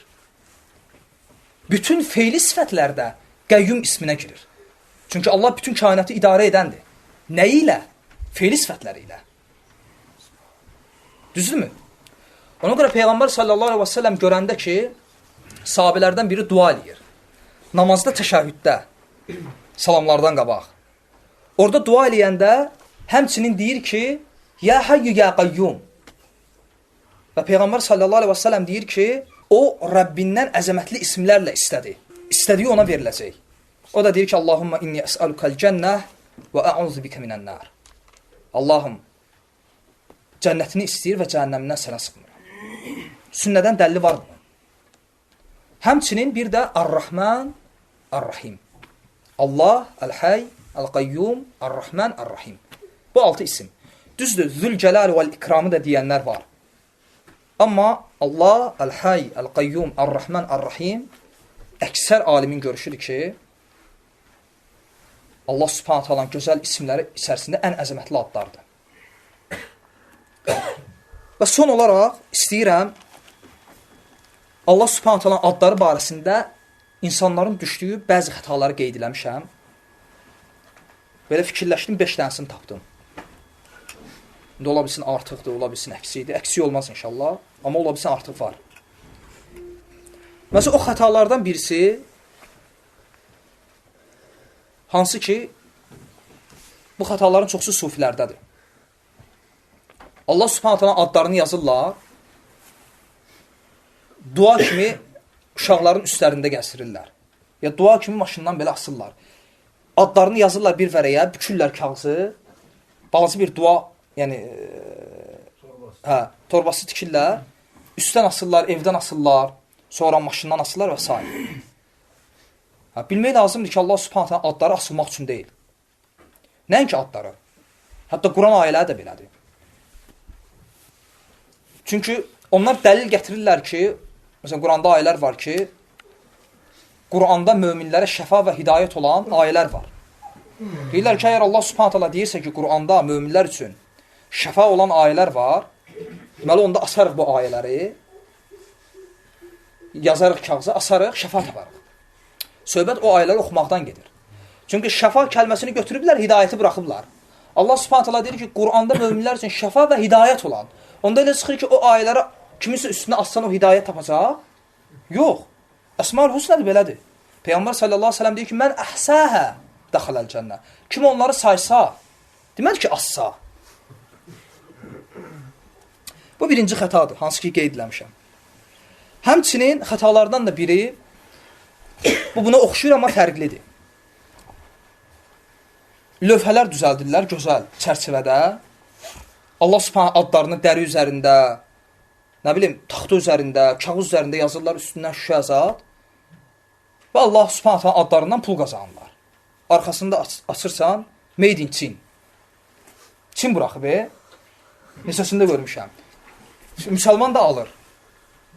Bütün feili sifətlərdə Qəyyum isminə girir. Çünki Allah bütün kainatı idarə edəndir. Nəyi ilə? Feili sifətləri ilə. Düzdürmü? Ona görə Peyğəmbər sallallahu aleyhi və səlləm görəndə ki, sahabələrdən biri dua eləyir. Namazda təşəhhüddə, salamlardan qabaq. Orada dua eləyəndə həmçinin deyir ki, Ya Hayyu Ya Qayyum. Və Peyğəmbər sallallahu aleyhi və səlləm deyir ki, o Rəbbindən əzəmətli isimlərlə istədi. İstədiyi ona veriləcək. O da deyir ki, Allahumma inni əs'alukal cənnəh və ə'udhu bikə minən-nar. Allahım, cənnətini istəyir və cəhənnəmindən sənə sıxmır. Sünnədən dəlli var bunun. Həmçinin bir də Ar-Rahman, Ar-Rahim. Allah, Əl-Həy, Əl-Qayyum, Ar-Rahman, Ar-Rahim. Bu 6 isim. Düzdür, Zülcəlal və İkramı da deyənlər var. Amma Allah, Əl-Həy, Əl-Qayyum, Ar-Rahman, Ar-Rahim əksər alimin görüşüdür ki, Allah subhanət alanın gözəl isimləri içərisində ən əzəmətli adlardır. Və son olaraq istəyirəm Allah subhanət alanın adları barəsində insanların düşdüyü bəzi xətaları qeyd eləmişəm. Belə fikirləşdim, 5 dənəsini tapdım. İndi ola bilsin artıqdır, ola bilsin əksidir. Əksi olmaz inşallah, amma ola bilsin artıq var. Məsələn, o xətalardan birisi hansı ki, bu xətaların çoxsu sufilərdədir. Allah subhanət hala adlarını yazırlar, dua kimi uşaqların üstlərində gəzdirirlər. Ya dua kimi maşından belə asırlar. Adlarını yazırlar bir vərəyə, bükürlər kağızı. Balaca bir dua, yəni torbası tikirlər. Üstdən asırlar, evdən asırlar, sonra maşından asırlar və s. Bilmək lazımdır ki, Allah Subhanahu taala adları asılmaq üçün deyil. Nəinki adları. Hətta Quran ayələri də belədir. Çünki onlar dəlil gətirirlər ki, məsələn, Quranda ayələr var ki, Quranda möminlərə şəfa və hidayət olan ayələr var. Deyirlər ki, əgər Allah Subhanahu taala deyirsə ki, Quranda möminlər üçün şəfa olan ayələr var, deməli, onda asarıq bu ayələri, yazarıq kağıza, asarıq, şəfa taparıq. Söhbət o ayələri oxumaqdan gedir. Çünki şəfa kəlməsini götürüblər, hidayəti buraxıblar. Allah Subhanahu taala deyir ki, Quranda möminlər üçün şəfa və hidayət olan. Onda elə çıxır ki, o ayələri kimisə üstünə assan o hidayət tapacaq? Yox. Əsma-ül Hüsnədir belədir. Peyğəmbər sallallahu əleyhi və səlləm deyir ki, "Mən əhsəhə dəxələl cənnə." Kim onları saysa, deməli ki, assa. Bu birinci xətadır, hansı ki qeyd eləmişəm. Həmçinin xətalardan da biri, bu buna oxşuyur, amma fərqlidir. Lövhələr düzəldirlər, gözəl çərçivədə. Allah Subhanahu adlarını dəri üzərində, nə bilim, taxta üzərində, kağız üzərində yazırlar, üstündən şüşə zat. Və Allah Subhanahu adlarından pul qazanırlar. Arxasında açırsan, Made in Çin. Çin buraxıb, neçəsində görmüşəm. Müsəlman da alır.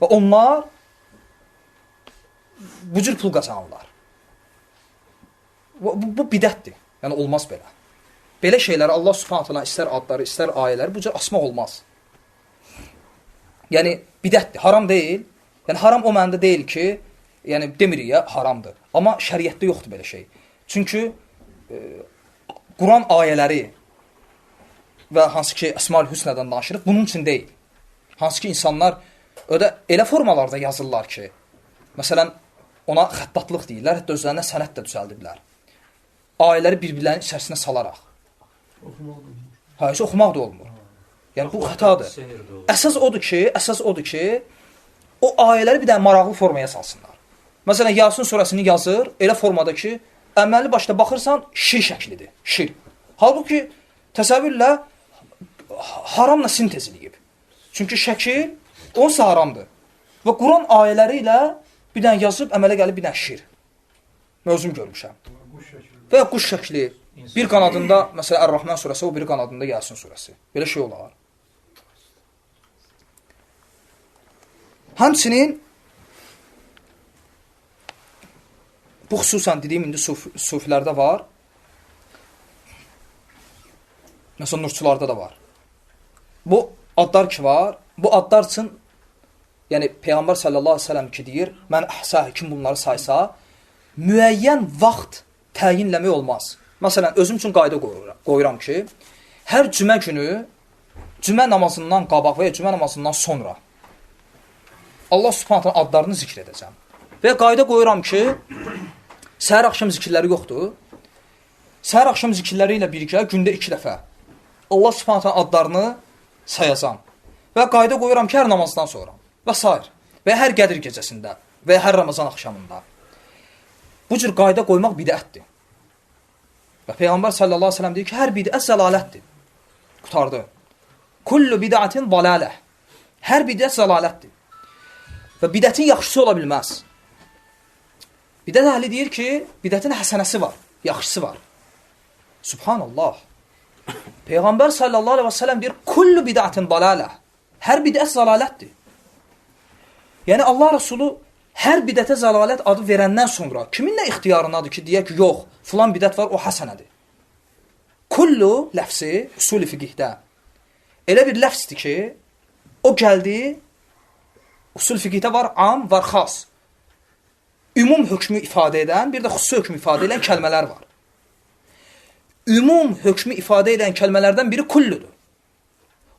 Və onlar bu cür pul qazanırlar. Bu bidətdir. Yəni, olmaz belə. Belə şeyləri Allah Subhanahu taala istər adları, istər ayələri bu cür asmaq olmaz. Yəni, bidətdir, haram deyil. Yəni, haram o məndə deyil ki, yəni, demirik ya, haramdır. Amma şəriətdə yoxdur belə şey. Çünki Quran ayələri və hansı ki, Əsma-ül Hüsnədən danışırıq, bunun üçün deyil. Hansı ki, insanlar elə formalarda yazırlar ki, məsələn, ona xəttatlıq deyirlər, hətta özlərinə sənət də düzəldiblər. Ayələri bir-birlərinin içərisinə salaraq. Heç oxumaq da olmur. Yəni, bu xətadır. Əsas odur ki, o ayələri bir dənə maraqlı formaya salsınlar. Məsələn, Yasin surəsini yazır, elə formada ki, əməlli başda baxırsan, şir şəklidir, şir. Halbuki, təsəvvürlə haramla sintez eləyib. Çünki şəkil, onsa haramdır. Və Quran ayələri ilə bir dənə yazıb, əmələ gəlib bir dənə şir. Mən özüm görmüşəm. Və ya quş şəkli, bir qanadında, məsələn, Ər-Rahman surəsi, o biri qanadında Yasin surəsi. Belə şey olar. Həmçinin, bu xüsusən dediyim, indi sufilərdə var. Məsələn, nurçularda da var. Bu adlar ki var, bu adlar üçün, yəni Peyğəmbər sallallahu əleyhi və səlləm ki deyir, mən əhsəh, kim bunları saysa, müəyyən vaxt təyinləmək olmaz. Məsələn, özüm üçün qayda qoyuram ki, hər cümə günü, cümə namazından qabaq və ya cümə namazından sonra Allah Subhanahu adlarını zikr edəcəm. Və qayda qoyuram ki, səhər axşam zikirləri yoxdur. Səhər axşam zikirləri ilə birgə gündə 2 dəfə Allah Subhanahu adlarını sayacam. Və qayda qoyuram ki, hər namazdan sonra və s. Və hər Qədir gecəsində və hər Ramazan axşamında. Bu cür qayda qoymaq bidətdir. Və Peyğəmbər sallallahu əleyhi və səlləm deyir ki, hər bidət zəlalətdir. Qutardı. Kullu bid'atin dalalah. Hər bidət zəlalətdir. Və bidətin yaxşısı ola bilməz. Bidət əhli deyir ki, bidətin həsənəsi var, yaxşısı var. Subhanallah. Peyğəmbər sallallahu əleyhi və səlləm deyir, kullu bid'atin dalalah. Hər bidət zəlalətdir. Yəni Allah Rəsulu hər bidətə zəlalət adı verəndən sonra kimin nə ixtiyarındadır ki, deyək ki, yox, filan bidət var, o həsənədir. Kullu ləfsi usul-i fiqhdə elə bir ləfsdir ki, o gəldi, usul-i fiqhdə var, am, var, xas. Ümum hökmü ifadə edən, bir də xüsusi hökmü ifadə edən kəlmələr var. Ümum hökmü ifadə edən kəlmələrdən biri kulludur.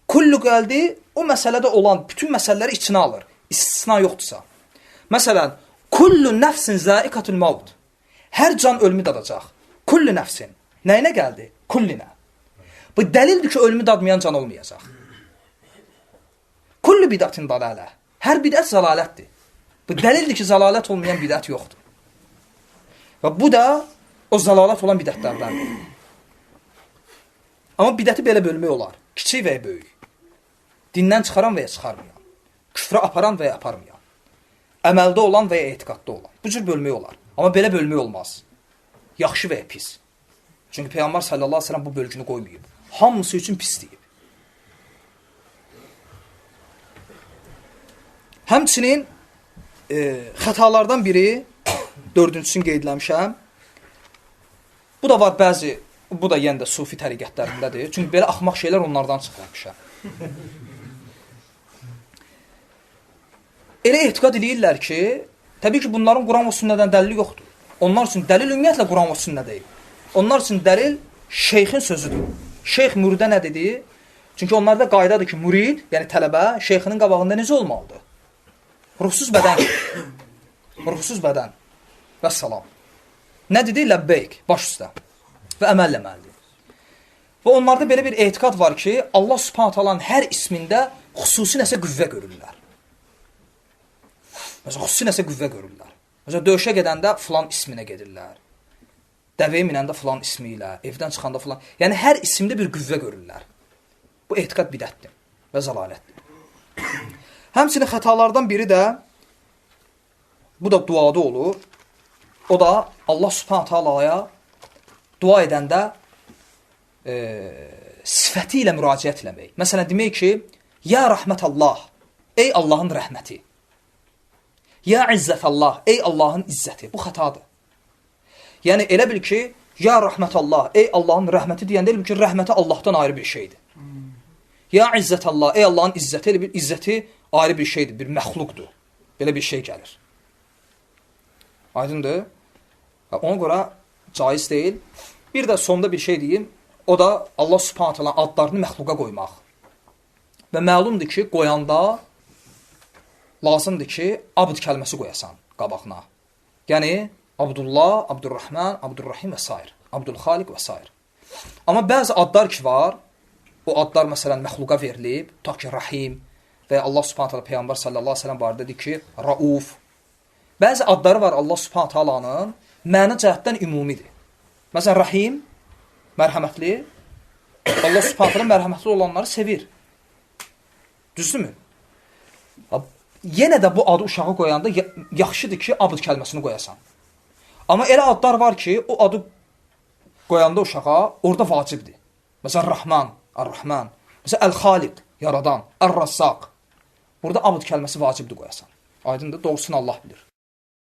Kullu gəldi, o məsələdə olan bütün məsələləri içinə alır, istisna yoxdursa. Məsələn, kullu nəfsin zəiqatul maut. Hər can ölümü dadacaq. Kullu nəfsin. Nəyinə gəldi? Kullinə. Bu dəlildir ki, ölümü dadmayan can olmayacaq. Kullu bid'atin dalalah. Hər bidət zəlalətdir. Bu dəlildir ki, zəlalət olmayan bidət yoxdur. Və bu da o zəlalət olan bidətlərdəndir. Amma bidəti belə bölmək olar. Kiçik və ya böyük. Dindən çıxaran və ya çıxarmayan. Küfrə aparan və ya aparmayan. Əməldə olan və ya etiqadda olan. Bu cür bölmək olar. Amma belə bölmək olmaz. Yaxşı və ya pis. Çünki Peyğəmbər sallallahu əleyhi və səlləm bu bölgünü qoymayıb. Hamısı üçün pis deyib. Həmçinin xətalardan biri, dördüncüsünü qeyd etmişəm. Bu da var bəzi, bu da yenə də sufi təriqətlərindədir. Çünki belə axmaq şeylər onlardan çıxarmışam. Elə etiqad edirlər ki, təbii ki, bunların Quran və sünnədən dəlili yoxdur. Onlar üçün dəlil ümumiyyətlə Quran və sünnə deyil. Onlar üçün dəlil şeyxin sözüdür. Şeyx müridə nə dedi? Çünki onlarda qaydadır ki, mürid, yəni tələbə, şeyxinin qabağında necə olmalıdır? Ruhsuz bədən. Ruhsuz bədən. Və salam. Nə dedi? Ləbbeyk, baş üstə. Və əməlləməlidir. Və onlarda belə bir etiqad var ki, Allah subhanət halanın hər ismində xüsusi nəsə qüvvə görürlər. Məsələn, xüsusi nəsə qüvvə görürlər. Məsələn, döyüşə gedəndə filan isminə gedirlər. Dəvəyə minəndə filan ismi ilə, evdən çıxanda filan. Yəni, hər isimdə bir qüvvə görürlər. Bu etiqad bidətdir və zəlalətdir. Həmçinin xətalardan biri də, bu da duada olur. O da Allah subhanətə alaya dua edəndə sifəti ilə müraciət eləmək. Məsələn, demək ki, Ya rəhmətəllah, ey Allahın rəhməti. Ya izzətəllah, ey Allahın izzəti. Bu xətadır. Yəni, elə bil ki, Ya rəhmətəllah, ey Allahın rəhməti deyəndə, elə bil ki, rəhməti Allahdan ayrı bir şeydir. Ya izzətəllah, ey Allahın izzəti, elə bil izzəti ayrı bir şeydir, bir məxluqdur. Belə bir şey gəlir. Aydındır. Ona görə caiz deyil. Bir də sonda bir şey deyim, o da Allah subhanət hala adlarını məxluqa qoymaq. Və məlumdur ki, qoyanda lazımdır ki, abd kəlməsi qoyasan qabağına. Yəni, Abdullah, Abdurrahman, Abdurrahim və s. Abdülxaliq və s. Amma bəzi adlar ki var, o adlar məsələn məxluqa verilib, tutaq ki, Rahim və Allah subhanət hala Peyğəmbər sallallahu aleyhi ve sellem barədə deyir ki, Rauf. Bəzi adları var Allah subhanət halanın məna cəhətdən ümumidir. Məsələn, Rahim, mərhəmətli, Allah subhanət hala mərhəmətli olanları sevir. Düzdürmü? Yenə də bu adı uşağı qoyanda yaxşıdır ki, abd kəlməsini qoyasan. Amma elə adlar var ki, o adı qoyanda uşağa orada vacibdir. Məsələn, Rahman, Ar-Rahman. Məsələn, Əl-Xaliq, yaradan, Ər-Razzaq. Burada abd kəlməsi vacibdir qoyasan. Aydındır, doğrusunu Allah bilir.